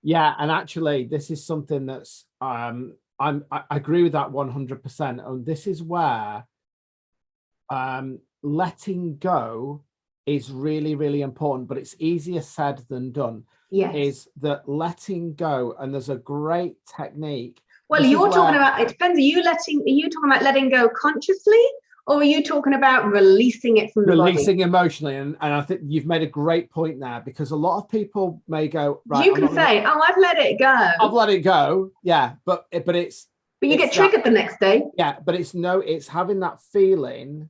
Yeah, and actually this is something that's I agree with that 100%. And this is where letting go is really, really important, but it's easier said than done. Yes. Is that letting go, and there's a great technique. Well, you're talking about, it depends, are you talking about letting go consciously, or are you talking about releasing it from the body? Releasing emotionally, and I think you've made a great point there, because a lot of people may go, right, you can say, oh, I've let it go. I've let it go, yeah, but it's. But you get triggered the next day. Yeah, but it's having that feeling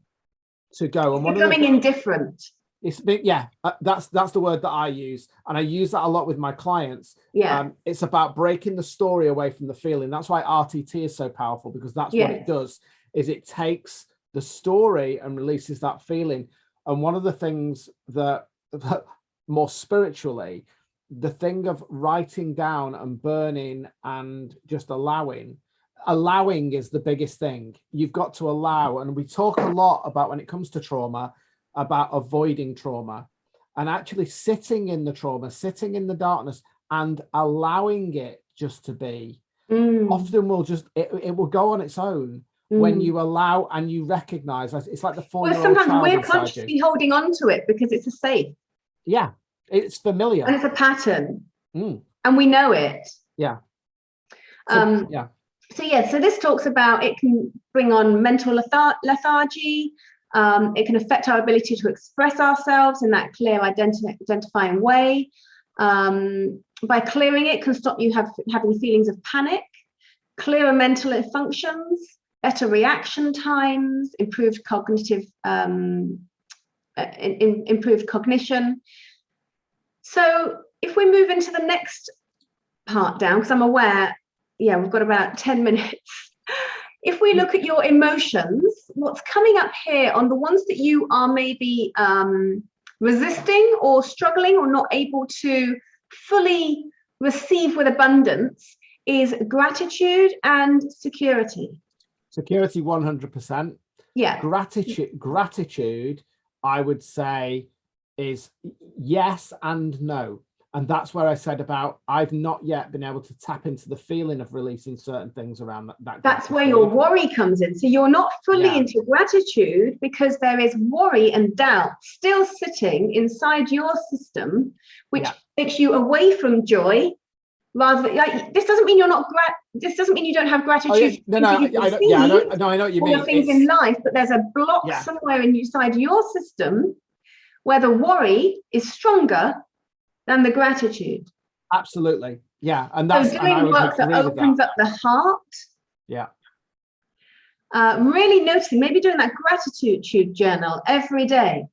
to go. And becoming indifferent. It's big, yeah. That's the word that I use, and I use that a lot with my clients. Yeah. It's about breaking the story away from the feeling. That's why RTT is so powerful, because that's what it does. Is it takes the story and releases that feeling. And one of the things that more spiritually, the thing of writing down and burning and just allowing is the biggest thing. You've got to allow, and we talk a lot about, when it comes to trauma, about avoiding trauma, and actually sitting in the trauma, sitting in the darkness and allowing it just to be. Often will just it will go on its own when you allow and you recognize. It's like the 4-year-old sometimes child we're inside consciously you. holding on to it because it's a safe. Yeah, it's familiar. And it's a pattern. And we know it. Yeah. So this talks about, it can bring on mental lethargy. It can affect our ability to express ourselves in that clear, identifying way. By clearing it, can stop you having feelings of panic, clearer mental functions, better reaction times, improved cognitive, improved cognition. So if we move into the next part down, because I'm aware, we've got about 10 minutes. If we look at your emotions, what's coming up here on the ones that you are maybe resisting or struggling or not able to fully receive with abundance is gratitude and security. Security, 100%. Yeah. Gratitude, I would say, is yes and no. And that's where I said about, I've not yet been able to tap into the feeling of releasing certain things around that. That's where your worry comes in. So you're not fully into gratitude because there is worry and doubt still sitting inside your system, which takes you away from joy. Rather, like, this doesn't mean you're not this doesn't mean you don't have gratitude. I know what you mean. All the things in life, but there's a block somewhere inside your system where the worry is stronger than the gratitude. Absolutely. Yeah. And that's doing work that opens up the heart. Yeah. Really noticing, maybe doing that gratitude journal every day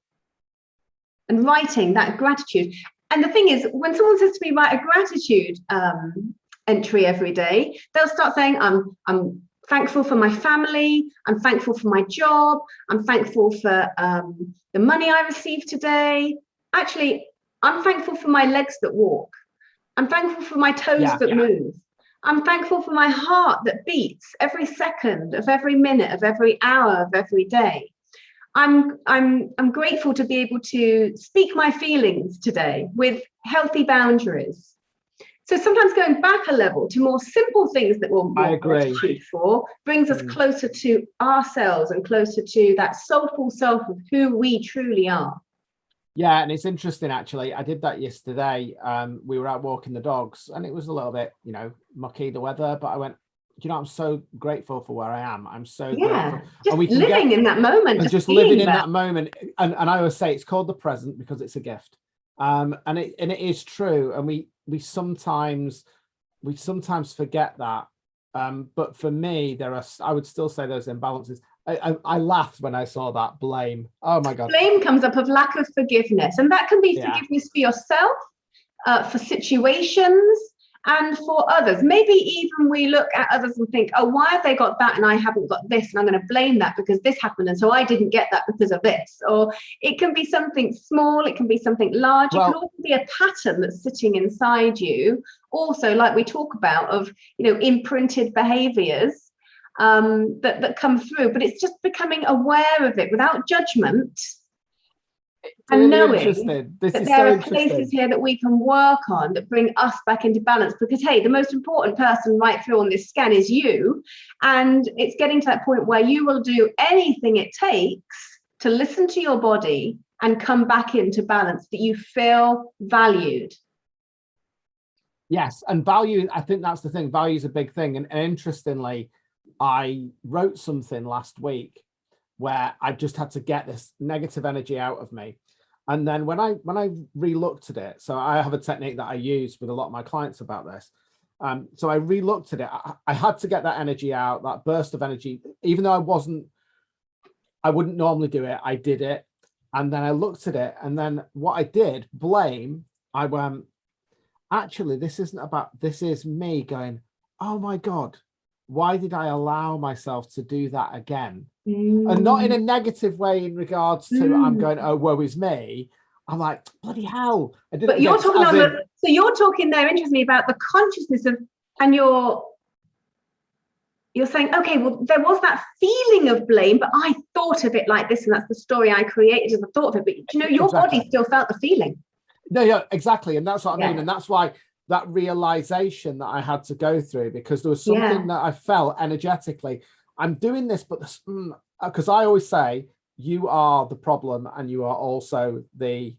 and writing that gratitude. And the thing is, when someone says to me, write a gratitude entry every day, they'll start saying, I'm thankful for my family, I'm thankful for my job, I'm thankful for the money I received today. Actually, I'm thankful for my legs that walk. I'm thankful for my toes that move. I'm thankful for my heart that beats every second of every minute of every hour of every day. I'm grateful to be able to speak my feelings today with healthy boundaries. So sometimes going back a level to more simple things that we're more gratitude for brings us closer to ourselves and closer to that soulful self of who we truly are. Yeah, and it's interesting, actually. I did that yesterday. We were out walking the dogs, and it was a little bit, mucky, the weather, but I went, I'm so grateful for where I am. I'm so grateful. Just living in that moment. And just living in that moment. And I always say it's called the present because it's a gift. And it is true. And we sometimes forget that. But for me, I would still say those imbalances. I laughed when I saw that blame. Oh my God. Blame comes up of lack of forgiveness. And that can be forgiveness for yourself, for situations, and for others. Maybe even we look at others and think, oh, why have they got that and I haven't got this? And I'm going to blame that because this happened. And so I didn't get that because of this. Or it can be something small. It can be something large. It can also be a pattern that's sitting inside you. Also, like we talk about, of, imprinted behaviors that come through. But it's just becoming aware of it without judgment. And knowing that there are places here that we can work on that bring us back into balance, because hey, the most important person right through on this scan is you, and it's getting to that point where you will do anything it takes to listen to your body and come back into balance, that you feel valued. Yes, and value, I think that's the thing. Value is a big thing. And interestingly, I wrote something last week where I just had to get this negative energy out of me. And then when I re-looked at it, so I have a technique that I use with a lot of my clients about this. So I re-looked at it. I had to get that energy out, that burst of energy, even though I wouldn't normally do it. I did it. And then I looked at it, and then what I did, blame, I went, actually, this isn't about, this is me going, oh my God, why did I allow myself to do that again? And not in a negative way in regards to I'm going, oh, woe is me. I'm like, bloody hell. I did but it you're again. talking so you're talking there, interestingly, about the consciousness of, and you're saying, okay, well, there was that feeling of blame, but I thought of it like this, and that's the story I created as a thought of it. But you know, your body still felt the feeling. No, yeah, exactly. And that's what I mean. And that's why that realization that I had to go through, because there was something that I felt energetically. I'm doing this, but because I always say, you are the problem and you are also the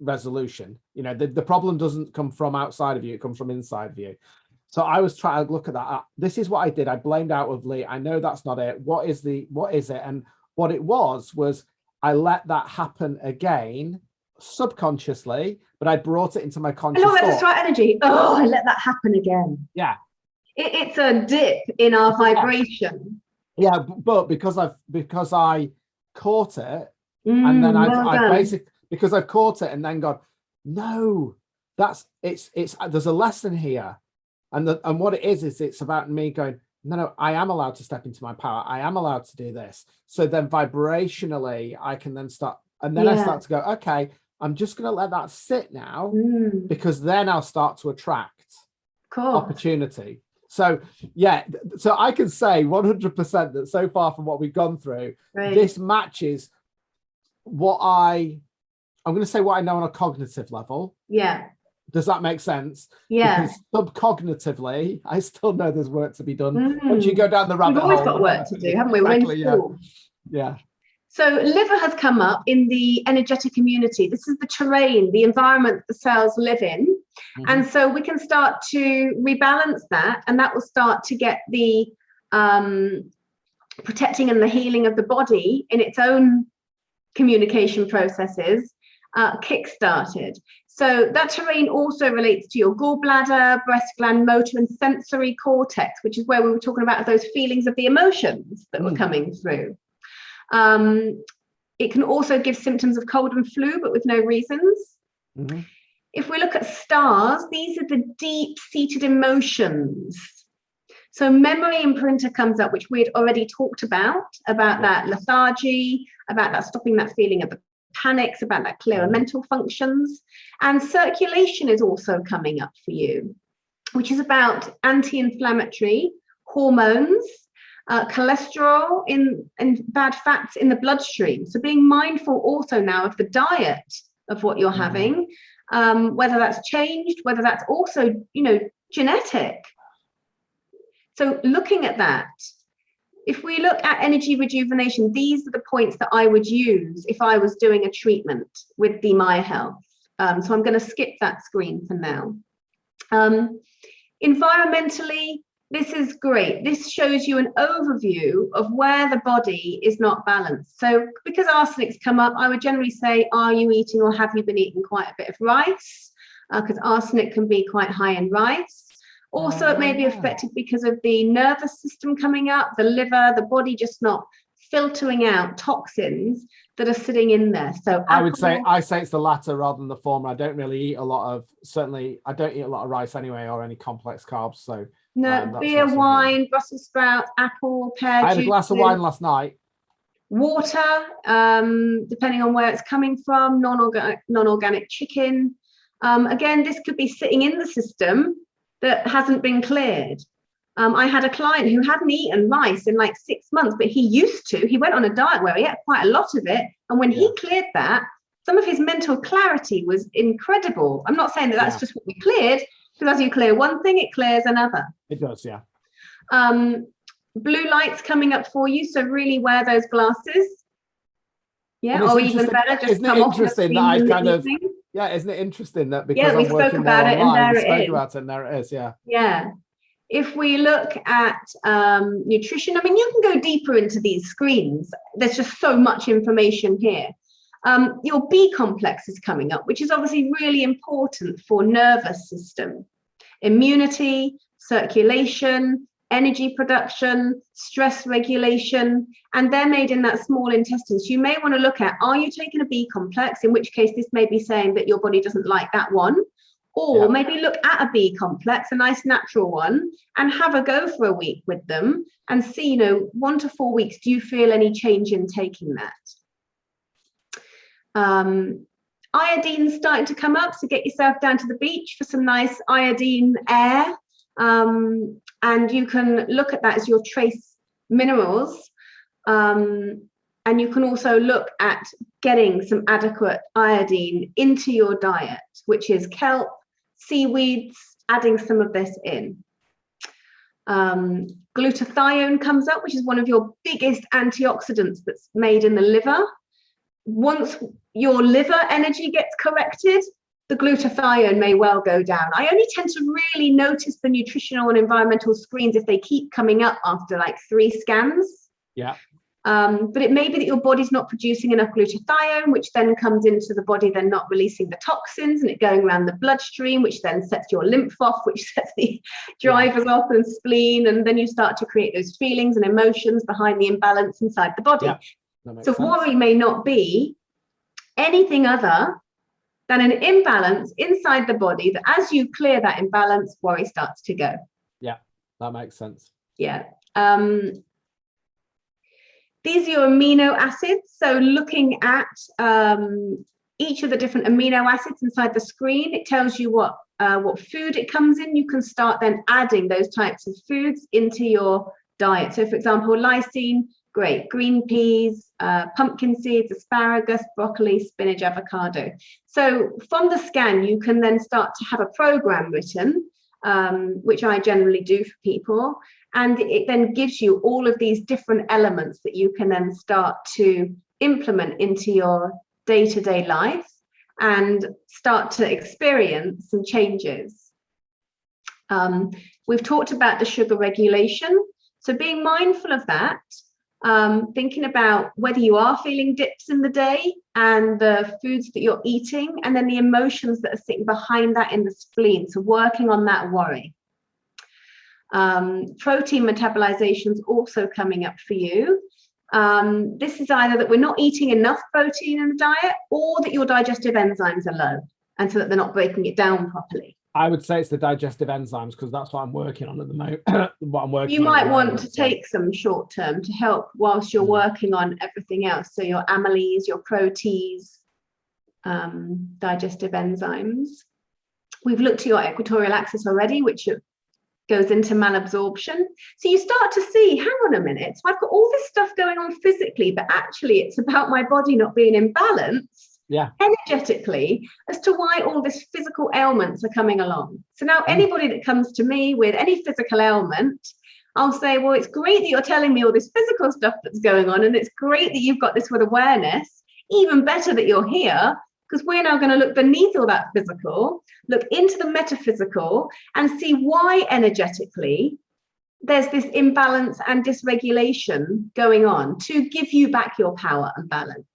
resolution. You know, the problem doesn't come from outside of you, it comes from inside of you. So I was trying to look at that. This is what I did. I blamed outwardly. I know that's not it. What is it? And what it was I let that happen again subconsciously, but I brought it into my conscious thought. That's right energy. Oh, I let that happen again. Yeah. It's a dip in our vibration. Yeah, but because I caught it, and then I basically, because I've caught it and then gone, no, it's there's a lesson here. And what it is it's about me going, no, I am allowed to step into my power. I am allowed to do this. So then vibrationally, I can then start, and then I start to go, okay, I'm just going to let that sit now, because then I'll start to attract opportunity. So so I can say 100% that so far from what we've gone through, this matches what I'm going to say what I know on a cognitive level. Yeah. Does that make sense? Yeah. Because subcognitively, I still know there's work to be done. Once you go down the rabbit hole. We've always got work to do, haven't we? Exactly, We're in school. Yeah. So liver has come up in the energetic community. This is the terrain, the environment the cells live in. And so we can start to rebalance that, and that will start to get the protecting and the healing of the body in its own communication processes kick-started. So that terrain also relates to your gallbladder, breast gland, motor and sensory cortex, which is where we were talking about those feelings of the emotions that were coming through. It can also give symptoms of cold and flu, but with no reasons. If we look at stars, these are the deep-seated emotions. So memory imprinter comes up, which we had already talked about that lethargy, about that stopping that feeling of the panics, about that clearer mental functions. And circulation is also coming up for you, which is about anti-inflammatory hormones, cholesterol and bad fats in the bloodstream. So being mindful also now of the diet of what you're having, whether that's changed, whether that's also, genetic. So looking at that, if we look at energy rejuvenation, these are the points that I would use if I was doing a treatment with the Maya Health. So I'm going to skip that screen for now. Environmentally, this is great. This shows you an overview of where the body is not balanced. So because arsenics come up, I would generally say, are you eating or have you been eating quite a bit of rice? Because arsenic can be quite high in rice. Also, it may be affected because of the nervous system coming up, the liver, the body just not filtering out toxins that are sitting in there. So I say it's the latter rather than the former. I don't really eat a lot of, I don't eat a lot of rice anyway, or any complex carbs. So no, beer, wine, Brussels sprouts, apple, pear. I had a glass of wine last night. Water, depending on where it's coming from, non-organic chicken. Again, this could be sitting in the system that hasn't been cleared. I had a client who hadn't eaten rice in like 6 months, but he went on a diet where he ate quite a lot of it. And when he cleared that, some of his mental clarity was incredible. I'm not saying that that's just what we cleared, because as you clear one thing, it clears another. It does, yeah. Blue lights coming up for you, so really wear those glasses. Yeah, or even better, just come off the screen in the evening. Yeah, isn't it interesting that because we spoke about it and there it is. And there it is, yeah. Yeah. If we look at nutrition, I mean, you can go deeper into these screens. There's just so much information here. Your B complex is coming up, which is obviously really important for nervous system, immunity, circulation, energy production, stress regulation, and they're made in that small intestine. So you may want to look at, are you taking a B complex, in which case this may be saying that your body doesn't like that one, or maybe look at a B complex, a nice natural one, and have a go for a week with them and see, 1 to 4 weeks, do you feel any change in taking that? Iodine's starting to come up, so get yourself down to the beach for some nice iodine air. And you can look at that as your trace minerals. And you can also look at getting some adequate iodine into your diet, which is kelp, seaweeds, adding some of this in. Glutathione comes up, which is one of your biggest antioxidants that's made in the liver. Once your liver energy gets corrected, the glutathione may well go down. I only tend to really notice the nutritional and environmental screens if they keep coming up after like 3 scans. Yeah. But it may be that your body's not producing enough glutathione, which then comes into the body, then not releasing the toxins, and it going around the bloodstream, which then sets your lymph off, which sets the drivers off and spleen, and then you start to create those feelings and emotions behind the imbalance inside the body. Yeah. So worry may not be anything other than an imbalance inside the body, that as you clear that imbalance, worry starts to go. Yeah, that makes sense. Yeah. These are your amino acids. So looking at each of the different amino acids inside the screen, it tells you what food it comes in. You can start then adding those types of foods into your diet. So for example, lysine, great, green peas, pumpkin seeds, asparagus, broccoli, spinach, avocado. So from the scan, you can then start to have a program written, which I generally do for people. And it then gives you all of these different elements that you can then start to implement into your day-to-day life and start to experience some changes. We've talked about the sugar regulation. So being mindful of that, thinking about whether you are feeling dips in the day and the foods that you're eating, and then the emotions that are sitting behind that in the spleen. So working on that worry. Protein metabolization is also coming up for you. This is either that we're not eating enough protein in the diet, or that your digestive enzymes are low, and so that they're not breaking it down properly. I would say it's the digestive enzymes, because that's what I'm working on at the moment. You might want to take some short term to help whilst you're working on everything else. So your amylase, your protease, digestive enzymes. We've looked at your equatorial axis already, which goes into malabsorption. So you start to see, hang on a minute, so I've got all this stuff going on physically, but actually it's about my body not being in balance energetically as to why all these physical ailments are coming along. So now anybody that comes to me with any physical ailment, I'll say, well, it's great that you're telling me all this physical stuff that's going on, and it's great that you've got this with awareness. Even better that you're here, because we're now going to look beneath all that physical, look into the metaphysical, and see why energetically there's this imbalance and dysregulation going on, to give you back your power and balance.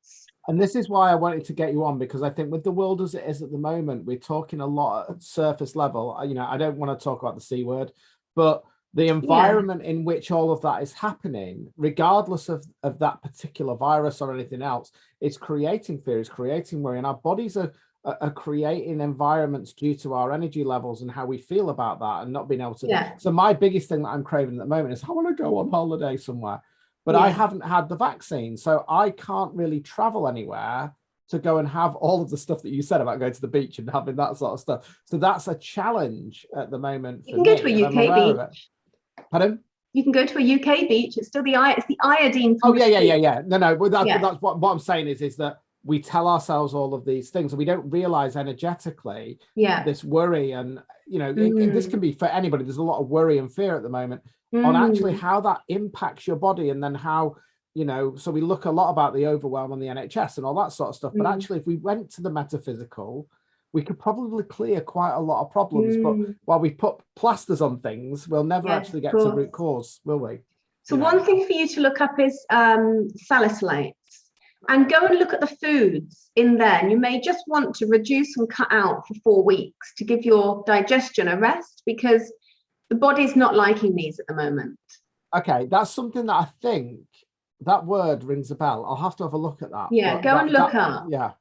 And this is why I wanted to get you on, because I think with the world as it is at the moment, we're talking a lot at surface level. I don't want to talk about the C word, but the environment in which all of that is happening, regardless of that particular virus or anything else, it's creating fear, it's creating worry, and our bodies are creating environments due to our energy levels and how we feel about that, and not being able to. So my biggest thing that I'm craving at the moment is I want to go on holiday somewhere, but I haven't had the vaccine, so I can't really travel anywhere to go and have all of the stuff that you said about going to the beach and having that sort of stuff. So that's a challenge at the moment. You can go to a UK beach. Pardon? You can go to a UK beach. It's still the iodine. Oh yeah. No. Well, that's what I'm saying is that we tell ourselves all of these things, and we don't realize energetically this worry, and this can be for anybody. There's a lot of worry and fear at the moment on actually how that impacts your body, and then how so we look a lot about the overwhelm on the NHS and all that sort of stuff, but actually if we went to the metaphysical, we could probably clear quite a lot of problems. But while we put plasters on things, we'll never actually get to the root cause, will we? So one thing for you to look up is salicylates, and go and look at the foods in there. And you may just want to reduce and cut out for 4 weeks to give your digestion a rest, because The body's not liking these at the moment. Okay, that's something that I think that word rings a bell. I'll have to have a look at that. Yeah, go and look up. Yeah.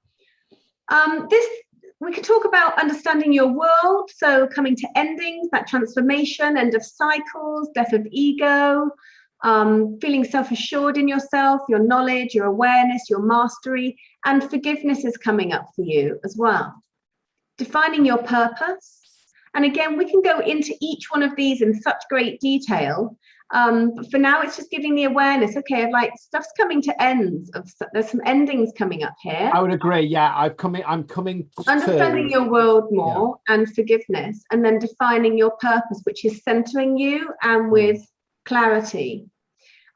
We could talk about understanding your world, so coming to endings, that transformation, end of cycles, death of ego, feeling self-assured in yourself, your knowledge, your awareness, your mastery, and forgiveness is coming up for you as well. Defining your purpose. And again, we can go into each one of these in such great detail. But for now, it's just giving the awareness. Okay, like stuff's coming to ends. There's some endings coming up here. I would agree. Yeah, I'm coming Understanding your world more, and forgiveness, and then defining your purpose, which is centering you and with clarity.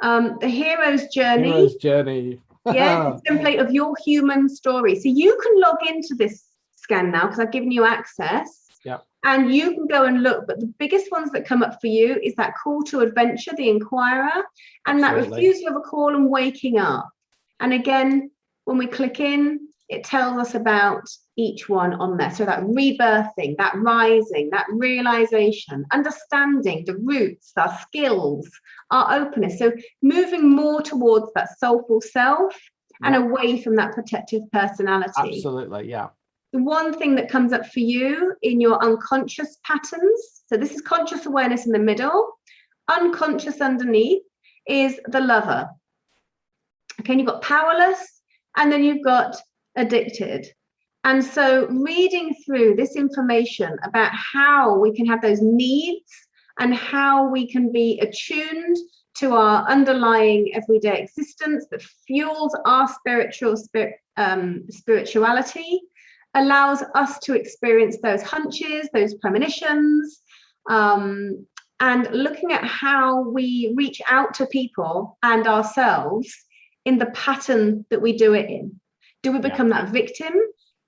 The hero's journey. Hero's journey. Yeah, it's a template of your human story. So you can log into this scan now because I've given you access. Yeah. And you can go and look, but the biggest ones that come up for you is that call to adventure, the inquirer, and that refusal of a call and waking up. And again, when we click in, it tells us about each one on there. So that rebirthing, that rising, that realization, understanding the roots, our skills, our openness. So moving more towards that soulful self and away from that protective personality. Absolutely, yeah. The one thing that comes up for you in your unconscious patterns, so this is conscious awareness in the middle, unconscious underneath is the lover. Okay, and you've got powerless, and then you've got addicted. And so reading through this information about how we can have those needs and how we can be attuned to our underlying everyday existence that fuels our spirituality, allows us to experience those hunches, those premonitions, and looking at how we reach out to people and ourselves in the pattern that we do it in. Do we become that victim?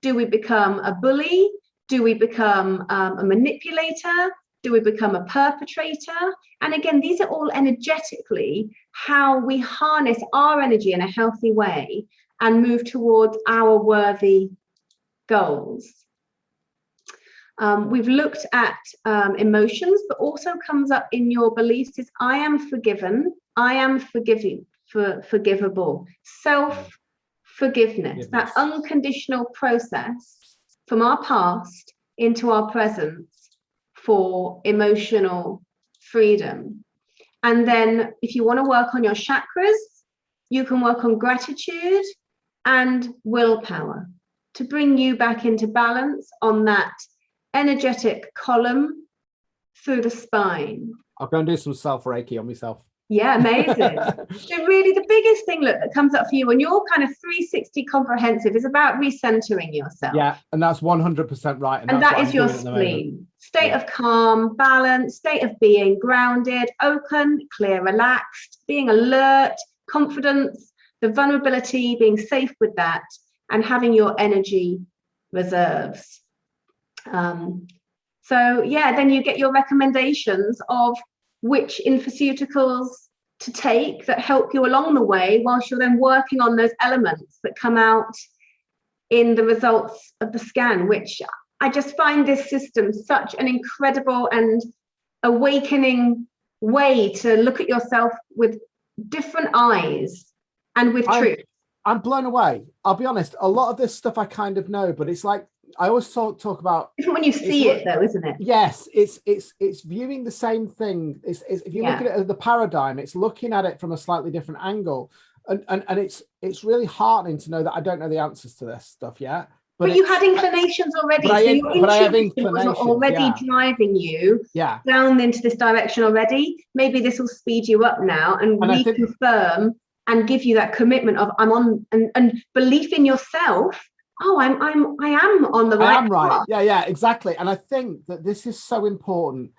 Do we become a bully? Do we become a manipulator? Do we become a perpetrator? And again, these are all energetically how we harness our energy in a healthy way and move towards our worthy goals. We've looked at emotions, but also comes up in your beliefs is I am forgiven, I am forgivable, self-forgiveness, that unconditional process from our past into our present for emotional freedom. And then if you want to work on your chakras, you can work on gratitude and willpower to bring you back into balance on that energetic column through the spine. I'll go and do some self-Reiki on myself. Yeah, amazing. So really the biggest thing, look, that comes up for you when you're kind of 360 comprehensive is about recentering yourself. Yeah, and that's 100% right. And that is your spleen. State of calm, balance, state of being grounded, open, clear, relaxed, being alert, confidence, the vulnerability, being safe with that, and having your energy reserves. So yeah, then you get your recommendations of which infoceuticals to take that help you along the way whilst you're then working on those elements that come out in the results of the scan, which I just find this system such an incredible and awakening way to look at yourself with different eyes and with truth. I'm blown away. I'll be honest, a lot of this stuff I kind of know, but it's like I always talk about different when you see it though, isn't it? Yes, it's viewing the same thing. It's if you look at it as the paradigm, it's looking at it from a slightly different angle. And it's really heartening to know that I don't know the answers to this stuff yet. But you had inclinations already. But I have inclinations already driving you down into this direction already. Maybe this will speed you up now and reconfirm and give you that commitment of I'm on and belief in yourself. Oh, I am on the right path. I am right. Yeah, exactly. And I think that this is so important.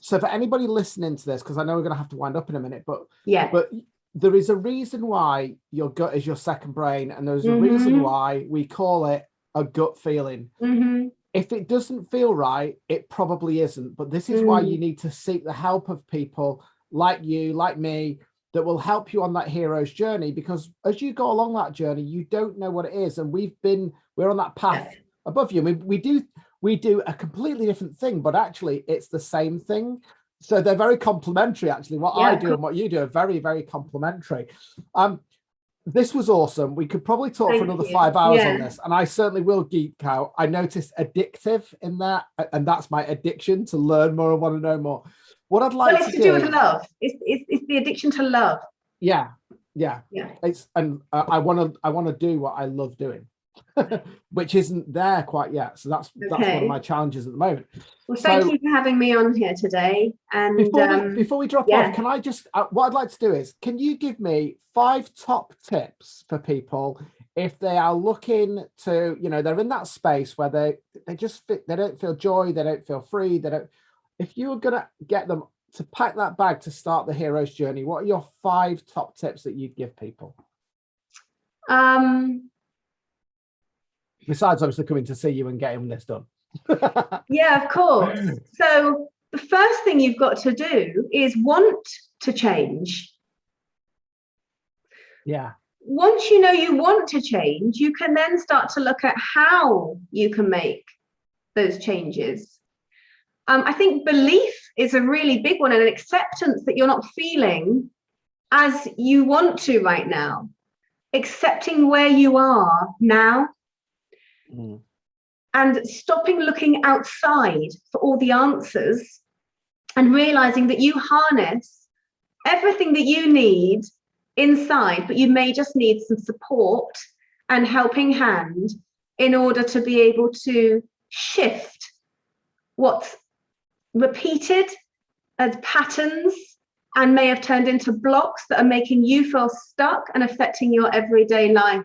So for anybody listening to this, because I know we're going to have to wind up in a minute, but there is a reason why your gut is your second brain, and there's a reason why we call it a gut feeling. If it doesn't feel right, it probably isn't. But this is why you need to seek the help of people like you, like me, that will help you on that hero's journey, because as you go along that journey, you don't know what it is. And we're on that path above you. I mean, we do a completely different thing, but actually it's the same thing. So they're very complementary, actually. What I do and what you do are very, very complementary. This was awesome. We could probably talk for another 5 hours on this, and I certainly will geek out. I noticed addictive in that, and that's my addiction, to learn more and want to know more. What I'd like to do with love. It's the addiction to love. Yeah. It's I want to do what I love doing, which isn't there quite yet. So that's one of my challenges at the moment. Well, thank you for having me on here today. And before we drop off, can I just what I'd like to do is, can you give me 5 top tips for people if they are looking to, they're in that space where they don't feel joy, they don't feel free, if you were going to get them to pack that bag to start the hero's journey, what are your 5 top tips that you'd give people? Besides obviously coming to see you and getting this done. Yeah, of course. So the first thing you've got to do is want to change. Yeah. Once you know you want to change, you can then start to look at how you can make those changes. I think belief is a really big one, and an acceptance that you're not feeling as you want to right now. Accepting where you are now. And stopping looking outside for all the answers, and realizing that you harness everything that you need inside, but you may just need some support and helping hand in order to be able to shift what's repeated as patterns and may have turned into blocks that are making you feel stuck and affecting your everyday life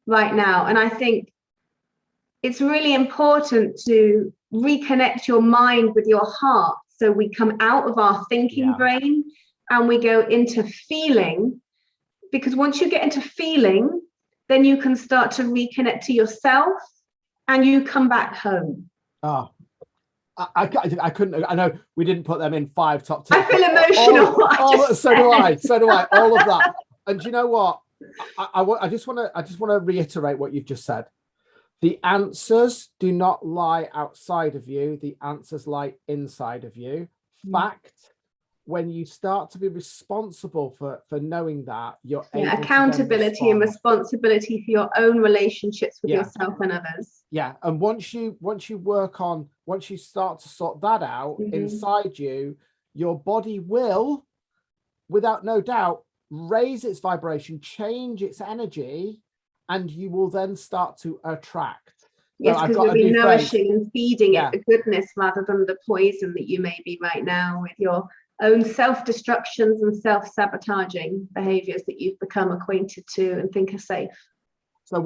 right now. And I think it's really important to reconnect your mind with your heart, so we come out of our thinking brain and we go into feeling, because once you get into feeling, then you can start to reconnect to yourself and you come back home. I couldn't. I know we didn't put them in 5 top tips. I feel emotional. So do I. All of that. And you know what? I just want to reiterate what you've just said. The answers do not lie outside of you. The answers lie inside of you. Fact, when you start to be responsible for knowing that, you're able accountability and responsibility for your own relationships with yourself and others. Yeah, and once you start to sort that out inside you, your body will, without no doubt, raise its vibration, change its energy, and you will then start to attract. Yes, because you'll be nourishing and feeding it the goodness rather than the poison that you may be right now with your own self-destructions and self-sabotaging behaviors that you've become acquainted to and think are safe. So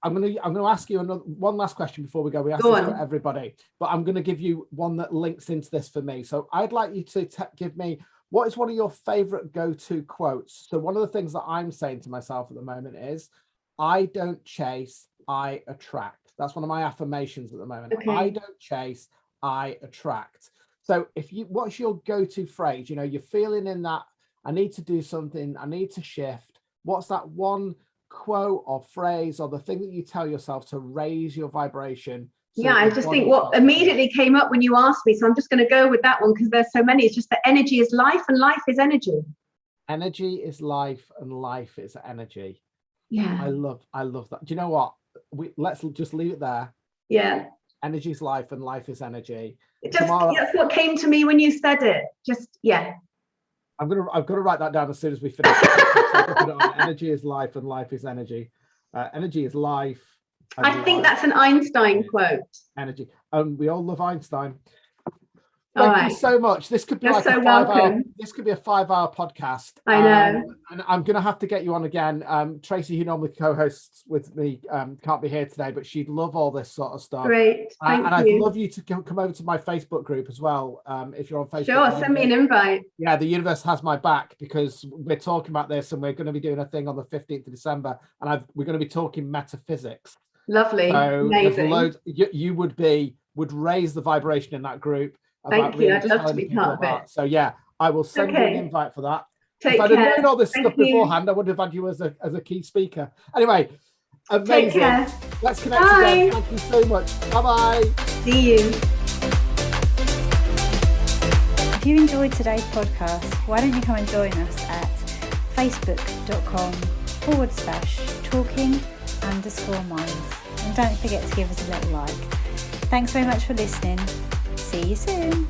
I'm going to ask you one last question before we go. We ask this for everybody, but I'm going to give you one that links into this for me. So I'd like you to give me, what is one of your favorite go-to quotes? So one of the things that I'm saying to myself at the moment is, I don't chase, I attract. That's one of my affirmations at the moment. I don't chase, I attract. So what's your go-to phrase? You're feeling in that, I need to do something, I need to shift. What's that one quote or phrase or the thing that you tell yourself to raise your vibration? I just think what immediately came up when you asked me, so I'm just going to go with that one because there's so many. It's just that energy is life and life is energy. Energy is life and life is energy. Yeah. I love that. Do you know what? Let's just leave it there. Yeah. Energy is life and life is energy. Tamara, that's what came to me when you said it. I've got to write that down as soon as we finish. Energy is life and life is energy. Energy is life. I think that's an Einstein quote. Energy. We all love Einstein. Thank you so much. This could be like a 5-hour. This could be a 5-hour podcast. I know. And I'm going to have to get you on again. Tracy, who normally co-hosts with me, can't be here today, but she'd love all this sort of stuff. Great. Thank you. I'd love you to come over to my Facebook group as well. If you're on Facebook. Sure. Send me an invite. Yeah, the universe has my back because we're talking about this, and we're going to be doing a thing on the 15th of December, and we're going to be talking metaphysics. Lovely. So amazing. You would raise the vibration in that group. Thank you. I'd love to be part of it. So yeah, I will send you an invite for that. If I'd have known all this stuff beforehand, I would have had you as a key speaker. Anyway, Amazing. Take care. Let's connect Bye. again. Thank you so much. Bye-bye. See you. If you enjoyed today's podcast, why don't you come and join us at facebook.com/talking_minds. And don't forget to give us a little like. Thanks very much for listening. See you soon.